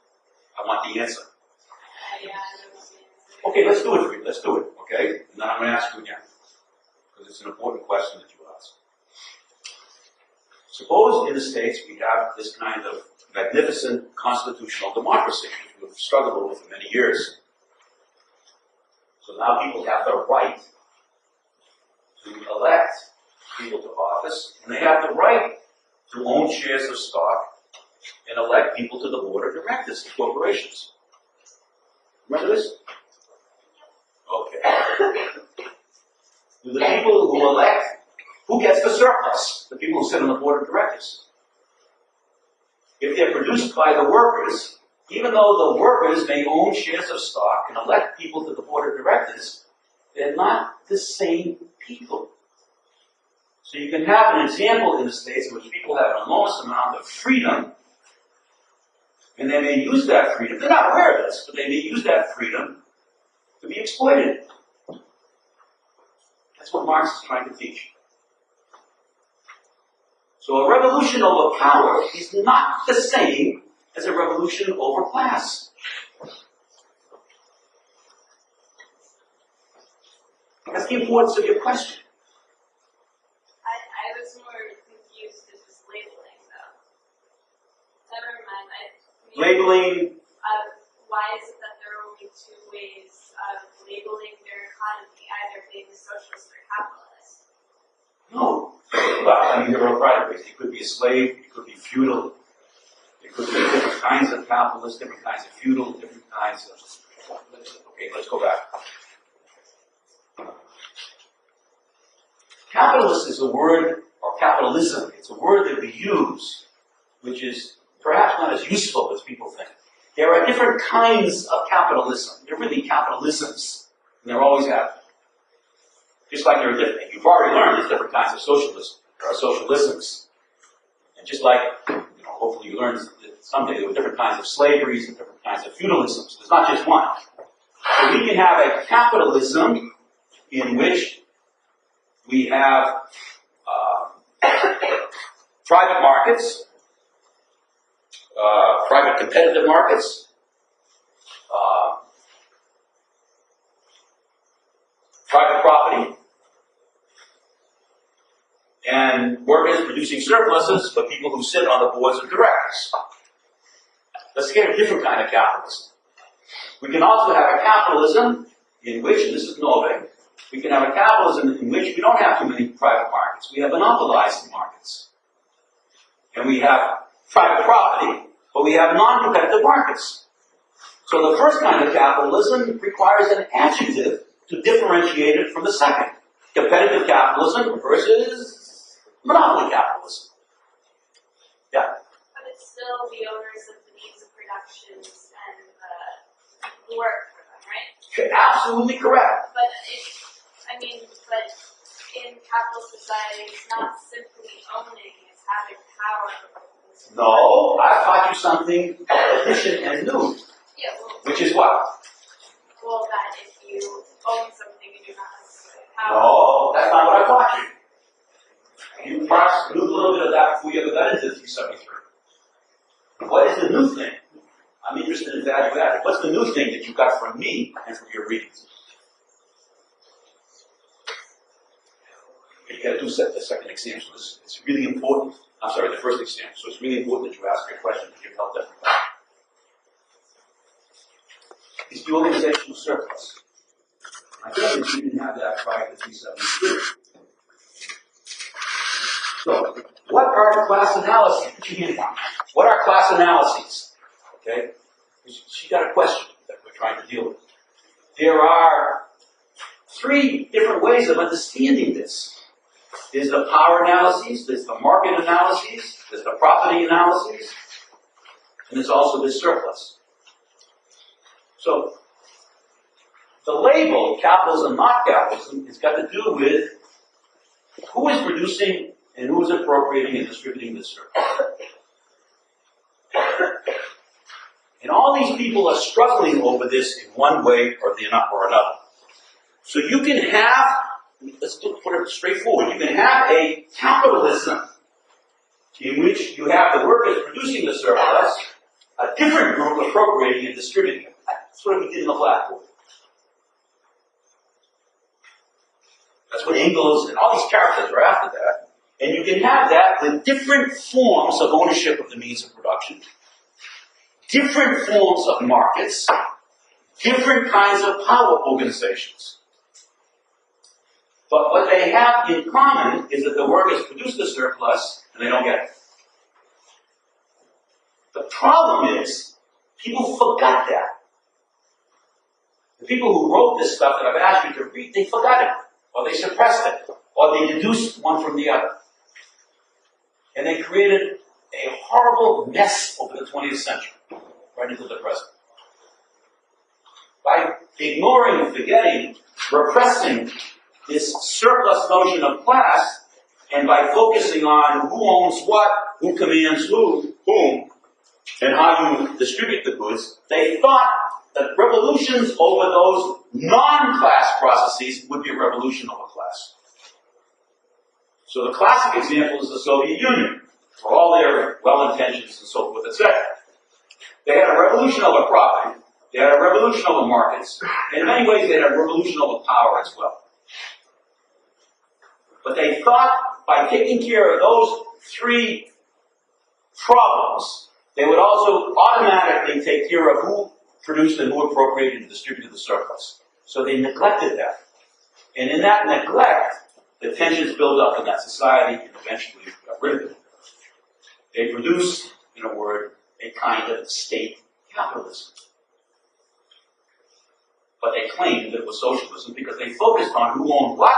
S1: I want the answer.
S2: Yeah, I don't know what the answer.
S1: Okay, let's do it for you. Let's do it, okay? And then I'm going to ask you again, because it's an important question that you asked. Suppose in the States we have this kind of magnificent constitutional democracy, which we've struggled with for many years. So now people have the right to elect people to office, and they have the right to own shares of stock and elect people to the board of directors of corporations. Remember this? Okay. Do the people who elect, who gets the surplus? The people who sit on the board of directors. If they're produced by the workers, even though the workers may own shares of stock and elect people to the board of directors, they're not the same people. So you can have an example in the States in which people have an enormous amount of freedom, and they may use that freedom, they're not aware of this, but they may use that freedom to be exploited. That's what Marx is trying to teach. So a revolution over power is not the same as a revolution over class. That's the importance of your question.
S2: I was more confused with just labeling, though. Never mind.
S1: Labeling.
S2: Why is it that there are only two ways of labeling their economy, either being socialist or capitalist?
S1: No. Well, I mean, there are a variety of ways. It could be a slave, it could be feudal, it could be different kinds of capitalists, different kinds of feudal, different kinds of... Okay, let's go back. Capitalist is a word, or capitalism, it's a word that we use, which is perhaps not as useful as people think. There are different kinds of capitalism. There are really capitalisms, and there always have been. Just like there are different, you've already learned there's different kinds of socialism. There are socialisms. And just like, hopefully you learned that someday there were different kinds of slaveries and different kinds of feudalisms. There's not just one. So we can have a capitalism in which we have private markets, private competitive markets, private property, and workers producing surpluses for people who sit on the boards of directors. Let's get a different kind of capitalism. We can also have a capitalism in which, and this is Norway, we can have a capitalism in which we don't have too many private markets. We have monopolized markets. And we have private property, but we have non-competitive markets. So the first kind of capitalism requires an adjective to differentiate it from the second. Competitive capitalism versus monopoly capitalism. Yeah.
S2: But it's still the owners of the means of production and the work for them, right?
S1: Absolutely correct.
S2: But but in capitalist society, it's not simply owning, it's having power.
S1: No, I taught you something efficient and new,
S2: Yeah, well,
S1: which is what?
S2: that if you own something and you're not necessarily power.
S1: No, that's not what I taught you. You perhaps knew a little bit of that before you ever got into 373. What is the new thing? I'm interested in value added. What's the new thing that you got from me and from your readings? You got to do the second exam, so it's really important. I'm sorry, the first exam. So it's really important that you ask your question because you've helped everybody. Is the organizational surplus? I think we didn't have that prior to 373. So, what are class analyses? Put your hand down. What are class analyses? Okay? She got a question that we're trying to deal with. There are 3 different ways of understanding this. There's the power analyses, there's the market analyses, there's the property analyses, and there's also this surplus. So, the label, capitalism, not capitalism, has got to do with who is producing and who is appropriating and distributing this surplus. And all these people are struggling over this in one way or another. So you can have, let's put it straightforward, you can have a capitalism in which you have the workers producing the surplus, a different group appropriating and distributing it. That's what we did in the blackboard. That's what Engels and all these characters are after that. And you can have that with different forms of ownership of the means of production, different forms of markets, different kinds of power organizations. But what they have in common is that the workers produce the surplus and they don't get it. The problem is, people forgot that. The people who wrote this stuff that I've asked you to read, they forgot it. Or they suppressed it. Or they deduced one from the other. And they created a horrible mess over the 20th century, right into the present. By ignoring and forgetting, repressing this surplus notion of class, and by focusing on who owns what, who commands whom, and how you distribute the goods, they thought that revolutions over those non-class processes would be a revolution over class. So the classic example is the Soviet Union, for all their well-intentions and so forth, etc. They had a revolution over property, they had a revolution over markets, and in many ways they had a revolution over power as well. But they thought by taking care of those 3 problems, they would also automatically take care of who produced and who appropriated and distributed the surplus. So they neglected that. And in that neglect, the tensions build up in that society and eventually got rid of it. They produced, in a word, a kind of state capitalism. But they claimed that it was socialism because they focused on who owned what,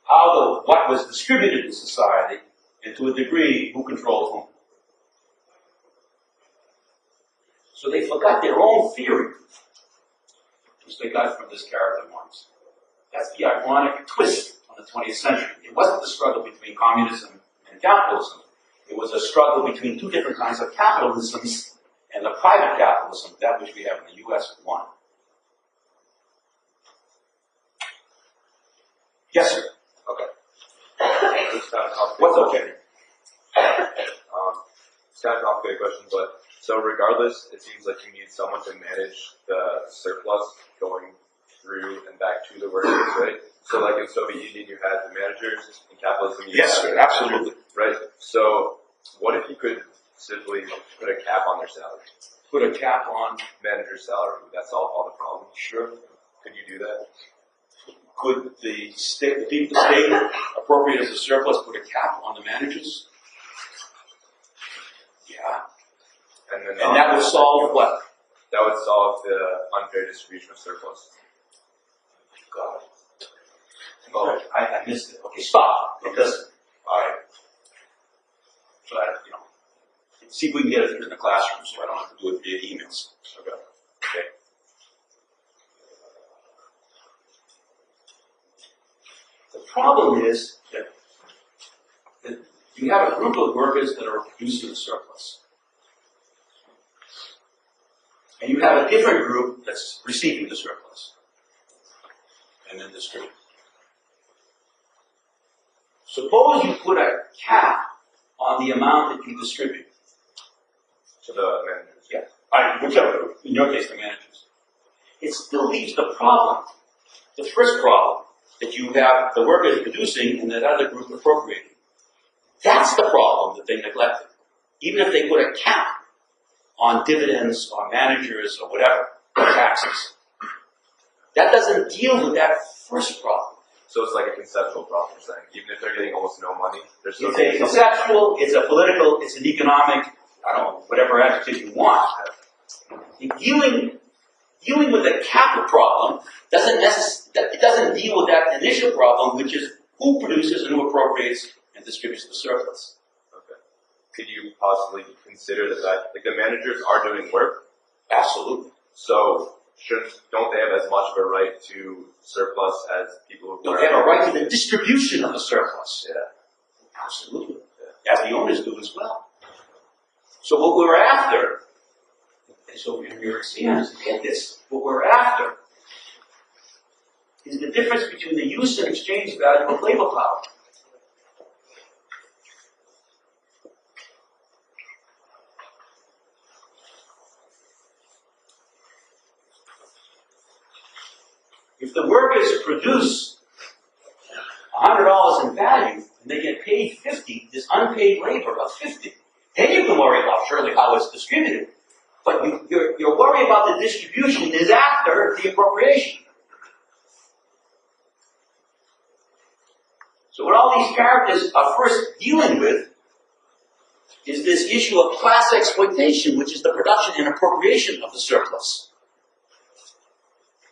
S1: how what was distributed in society, and to a degree, who controlled whom. So they forgot their own theory, which they got from this character Marx. That's the ironic twist on the 20th century. It wasn't the struggle between communism and capitalism. It was a struggle between 2 different kinds of capitalisms, and the private capitalism, that which we have in the U.S., won. Yes, sir.
S3: Okay. It's kind of complicated.
S1: What's okay?
S3: It's kind of a complicated question, but so regardless, it seems like you need someone to manage the surplus going through and back to the workers, right? So like in Soviet Union, you had the managers. In capitalism, you
S1: Yes,
S3: had
S1: sir, absolutely.
S3: right? So what if you could simply put a cap on their salary?
S1: Put a cap on.
S3: Manager's salary. Would that solve all the problems?
S1: Sure.
S3: Could you do that?
S1: Could the state appropriate as a surplus put a cap on the managers? Yeah.
S3: And then
S1: And that would solve what?
S3: that would solve the unfair distribution of surplus.
S1: God. Oh, I missed it. Okay, stop. Because, alright. So see if we can get it in the classroom so I don't have to do it via emails. Okay. The problem is that you have a group of workers that are producing a surplus. And you have a different group that's receiving the surplus and then distributing. Suppose you put a cap on the amount that you distribute.
S3: To the managers.
S1: Yeah. Whichever, in your case, the managers. It still leaves the problem, the first problem, that you have the workers producing and that other group appropriating. That's the problem that they neglected. Even if they put a cap on dividends or managers or whatever, or taxes. That doesn't deal with that first problem.
S3: So it's like a conceptual problem, you're saying. Even if they're getting almost no money, they're still
S1: It's
S3: getting
S1: a conceptual, it's a political, it's an economic, I don't know, whatever adjective you want. Dealing with the capital problem it doesn't deal with that initial problem, which is who produces and who appropriates and distributes the surplus.
S3: Okay. Could you possibly consider the fact, like the managers are doing work?
S1: Absolutely.
S3: So don't they have as much of a right to surplus as people who
S1: They have a right to the distribution of the surplus.
S3: Yeah.
S1: Absolutely. As the owners do as well. So what we're after, and so in your exams, get this, what we're after is the difference between the use and exchange value of labor power. If the workers produce $100 in value and they get paid $50, this unpaid labor of $50, then you can worry about surely how it's distributed. But your worry about the distribution is after the appropriation. So what all these characters are first dealing with is this issue of class exploitation, which is the production and appropriation of the surplus.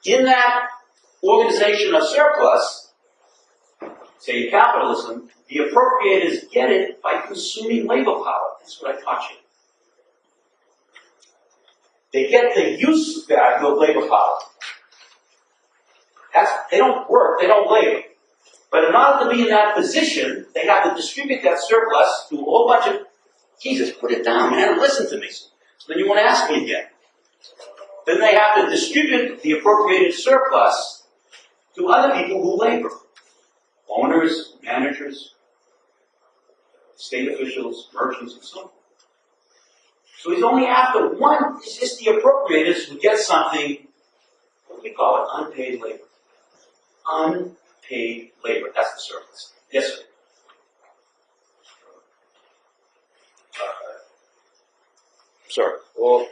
S1: In that organization of surplus, say capitalism, the appropriators get it by consuming labor power. That's what I taught you. They get the use value of labor power. They don't work, they don't labor. But in order to be in that position, they have to distribute that surplus to a whole bunch of, Jesus, put it down, man, listen to me. So then you won't ask me again. Then they have to distribute the appropriated surplus to other people who labor. Owners, managers, state officials, merchants, and so on. So he's only after one, it's just the appropriators who get something, what do we call it? Unpaid labor. Unpaid labor, that's the surplus. Yes, sir. Sorry.
S3: Well,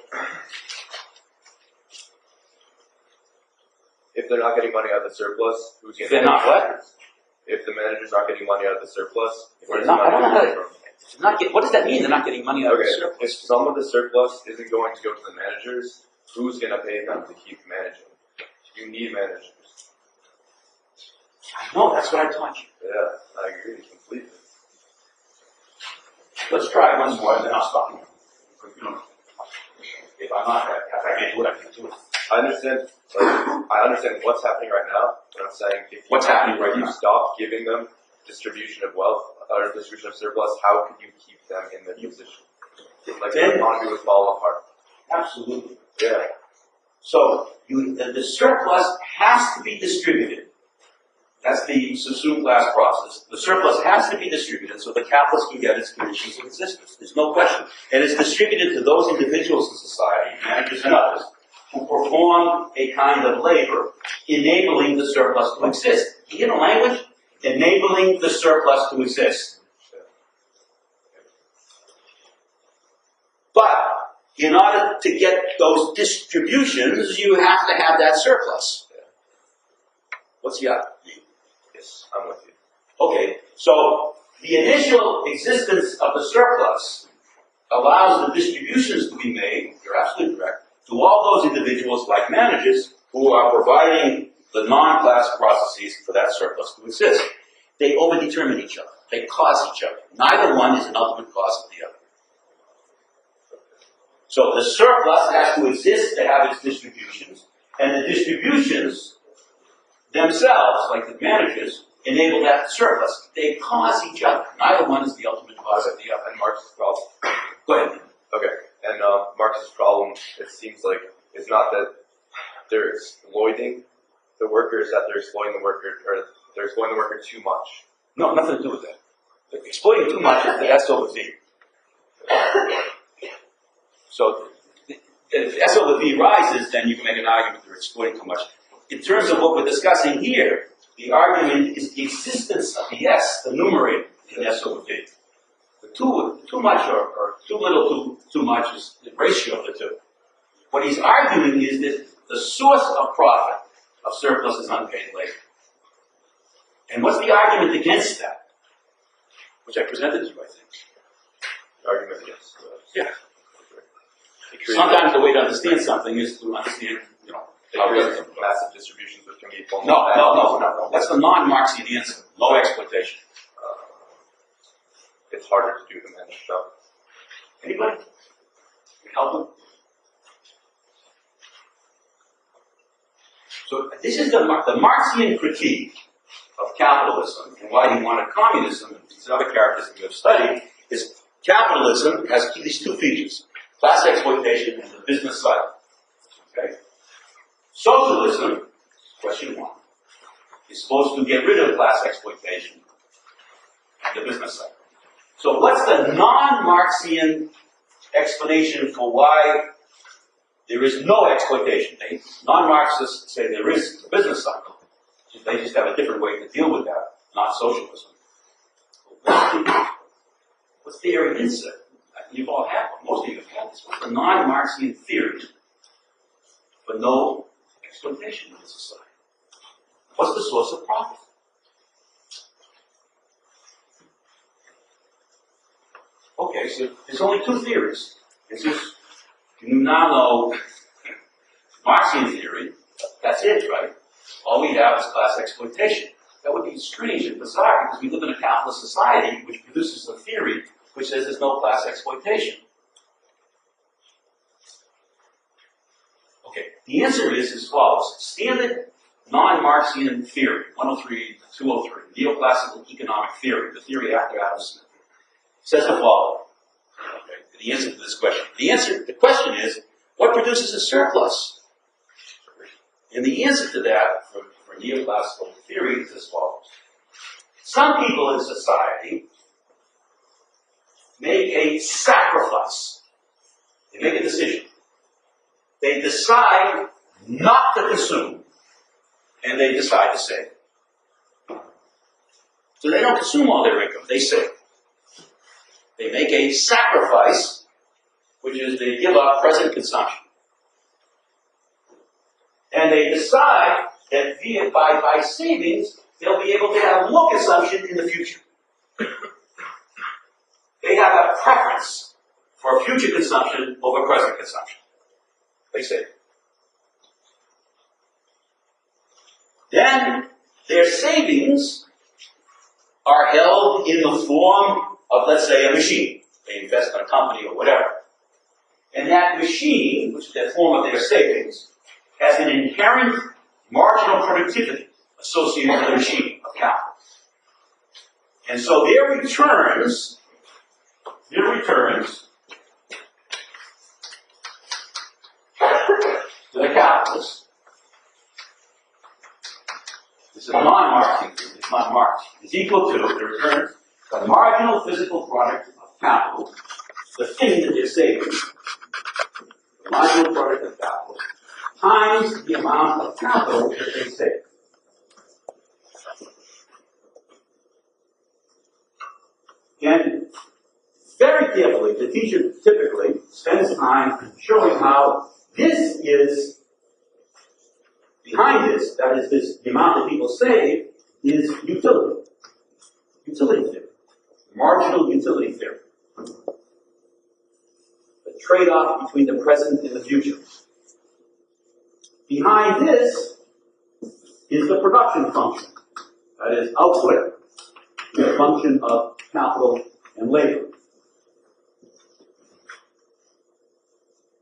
S3: if they're not getting money out of the surplus, who's getting
S1: They're not what?
S3: If the managers aren't getting money out of the surplus,
S1: They're not, I don't know how to, what does that mean? They're not getting money out of the
S3: if
S1: surplus.
S3: some of the surplus isn't going to go to the managers, who's going to pay them to keep managing? You need managers.
S1: I know, that's what I taught you.
S3: Yeah, I agree completely.
S1: Let's try once more and then I'll stop. You know, if I can't do it, I can't do it.
S3: I understand what's happening right now, but I'm saying if you stop giving them distribution of wealth or distribution of surplus, how could you keep them in the position? Like the economy would fall apart.
S1: Absolutely.
S3: Yeah.
S1: So the surplus has to be distributed. That's the subsumed class process. The surplus has to be distributed so the capitalist can get its conditions of existence. There's no question. And it's distributed to those individuals in society, managers and others, who perform a kind of labor enabling the surplus to exist. You hear the language? Enabling the surplus to exist. But in order to get those distributions, you have to have that surplus. What's the other?
S3: Yes, I'm with you.
S1: Okay, so the initial existence of the surplus allows the distributions to be made, you're absolutely correct, to all those individuals like managers who are providing the non-class processes for that surplus to exist. They overdetermine each other. They cause each other. Neither one is an ultimate cause of the other. So the surplus has to exist to have its distributions, and the distributions themselves, like the managers, enable that surplus. They cause each other. Neither one is the ultimate cause of the other.
S3: And Marx's problem.
S1: Go ahead.
S3: Okay. And Marx's problem, it seems like, is not that they're exploiting the workers, that they're exploiting the worker, or they're exploiting the worker too much.
S1: No, nothing to do with that. Exploiting too much is the S over V. So if S over V rises, then you can make an argument they're exploiting too much. In terms of what we're discussing here, the argument is the existence of the S, the numerator in S over V. The too much or too little too much is the ratio of the two. What he's arguing is that the source of profit of surplus is unpaid labor. And what's the argument against that? Which I presented to you, I think.
S3: The argument against.
S1: Yeah. Sometimes the way to understand something is to understand, how it is.
S3: Massive distributions which can be
S1: No. That's the non-Marxian answer. Low exploitation.
S3: It's harder to do than that stuff.
S1: Anybody? Help them? So this is the Marxian critique of capitalism, and why he wanted communism and these other characters that we have studied, is capitalism has these two features: class exploitation and the business cycle. Okay? Socialism, question one, is supposed to get rid of class exploitation and the business cycle. So what's the non-Marxian explanation for why there is no exploitation? Non-Marxists say there is the business cycle. They just have a different way to deal with that, not socialism. What's their answer? You've all had one. Most of you have had this. What's the non-Marxian theory for no exploitation in the society? What's the source of profit? Okay, so there's only two theories. It's just, you now know Marxian theory, that's it, right? All we have is class exploitation. That would be strange and bizarre because we live in a capitalist society which produces a theory which says there's no class exploitation. Okay, the answer is as follows. Standard non-Marxian theory, 103 to 203, neoclassical economic theory, the theory after Adam Smith, says the following. Okay, the answer to this question. The question is, what produces a surplus? And the answer to that for neoclassical theory is as follows. Some people in society make a sacrifice. They make a decision. They decide not to consume, and they decide to save. So they don't consume all their income, they save. They make a sacrifice, which is they give up present consumption. And they decide that by savings, they'll be able to have more consumption in the future. They have a preference for future consumption over present consumption. They save. Then their savings are held in the form of, let's say, a machine. They invest in a company or whatever. And that machine, which is the form of their savings, has an inherent marginal productivity associated with the machine of capital. And so their returns to the capitalist, this is non-Marxian, it's not Marx, is equal to the return, the marginal physical product of capital, the thing that they're saving, the marginal product of capital, times the amount of capital that they save. And very carefully, the teacher typically spends time showing how this is, behind this, that is the amount that people save, is utility. Utility theory. Marginal utility theory. The trade-off between the present and the future. Behind this is the production function. That is output, the function of capital and labor.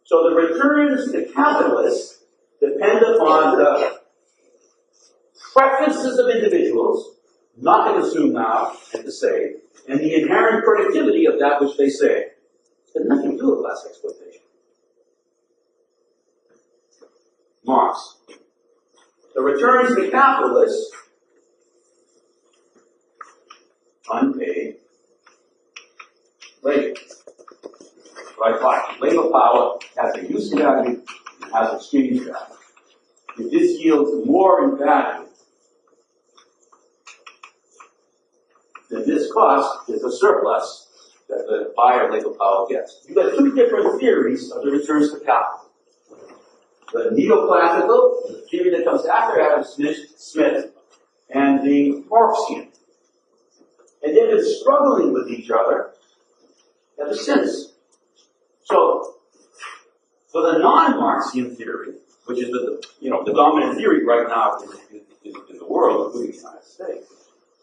S1: So the returns to capitalists depend upon the preferences of individuals, not to consume now and to save, and the inherent productivity of that which they save. It's got nothing to do with class exploitation. Marx. The returns to capitalists, unpaid labor. Right? Labor power has a use value and has exchange value. If this yields more in value than this cost, is a surplus that the buyer labor power gets. You've got two different theories of the returns to capital. The neoclassical, the theory that comes after Adam Smith, and the Marxian. And they've been struggling with each other ever since. So, for the non-Marxian theory, which is the dominant theory right now in the world, including the United States,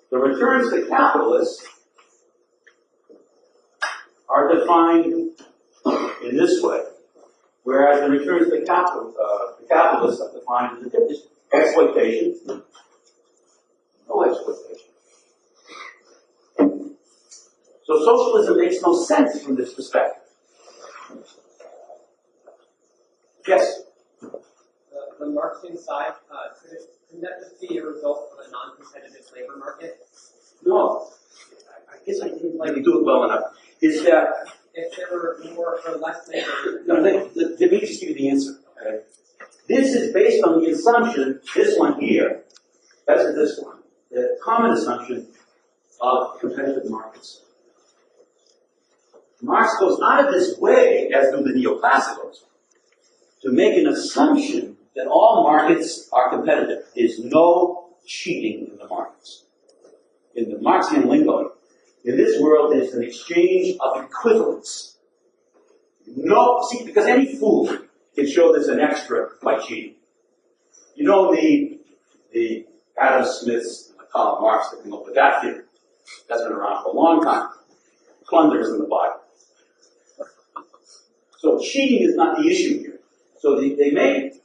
S1: the returns to capitalists are defined in this way, whereas the returns to capitalists are defined as exploitation, no exploitation. So socialism makes no sense from this perspective. Yes?
S4: The Marxian side, couldn't that just be a result of a non-competitive labor market?
S1: No. I guess I didn't like to do it well enough. Is that...
S4: If there were more or less labor...
S1: No, let me just give you the answer. Okay? This is based on the assumption, this one here, that's this one, the common assumption of competitive markets. Marx goes out of his way, as do the neoclassicals, to make an assumption that all markets are competitive. There's no cheating in the markets. In the Marxian lingo, in this world, there's an exchange of equivalence. No, see, because any fool can show there's an extra by cheating. You know the Adam Smith's, Karl Marx that came up with that theory. That's been around for a long time. Plunder is in the Bible. So cheating is not the issue here. So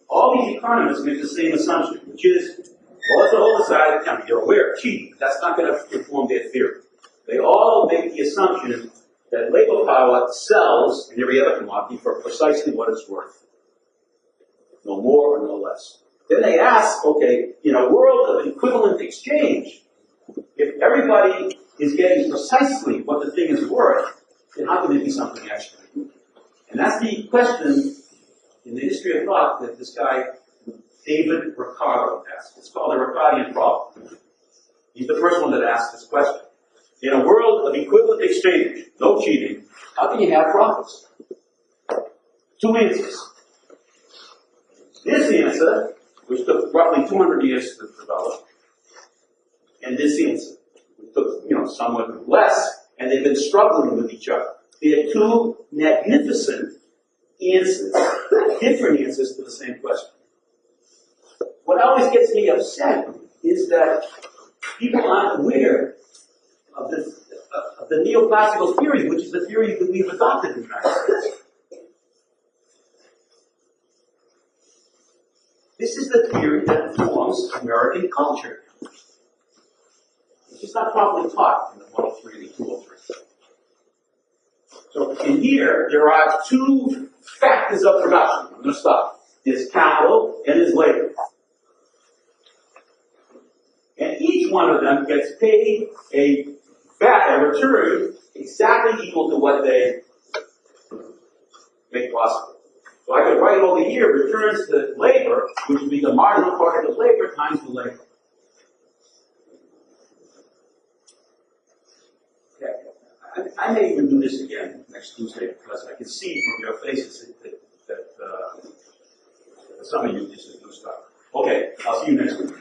S1: all these economists make the same assumption, which is, well, let's hold aside, you're aware of cheating, but that's not going to inform their theory. They all make the assumption that labor power sells in every other commodity for precisely what it's worth. No more or no less. Then they ask, okay, in a world of equivalent exchange, if everybody is getting precisely what the thing is worth, then how can there be something extra? And that's the question in the history of thought that this guy, David Ricardo, asked. It's called the Ricardian problem. He's the first one that asked this question. In a world of equivalent exchange, no cheating, how can you have profits? Two answers. This answer, which took roughly 200 years to develop, and this answer, which took, somewhat less, and they've been struggling with each other. They're two magnificent answers, different answers to the same question. What always gets me upset is that people aren't aware of the neoclassical theory, which is the theory that we've adopted in the United States. This is the theory that informs American culture. It's just not properly taught in the 103 and the 203. So in here, there are two factors of production. I'm going to stop. There's capital and there's labor. And each one of them gets paid a return exactly equal to what they make possible. So I could write over here, returns to labor, which would be the marginal product of labor times the labor. Okay. I may even do this again next Tuesday because I can see from your faces that some of you just do stuff. Okay, I'll see you next week.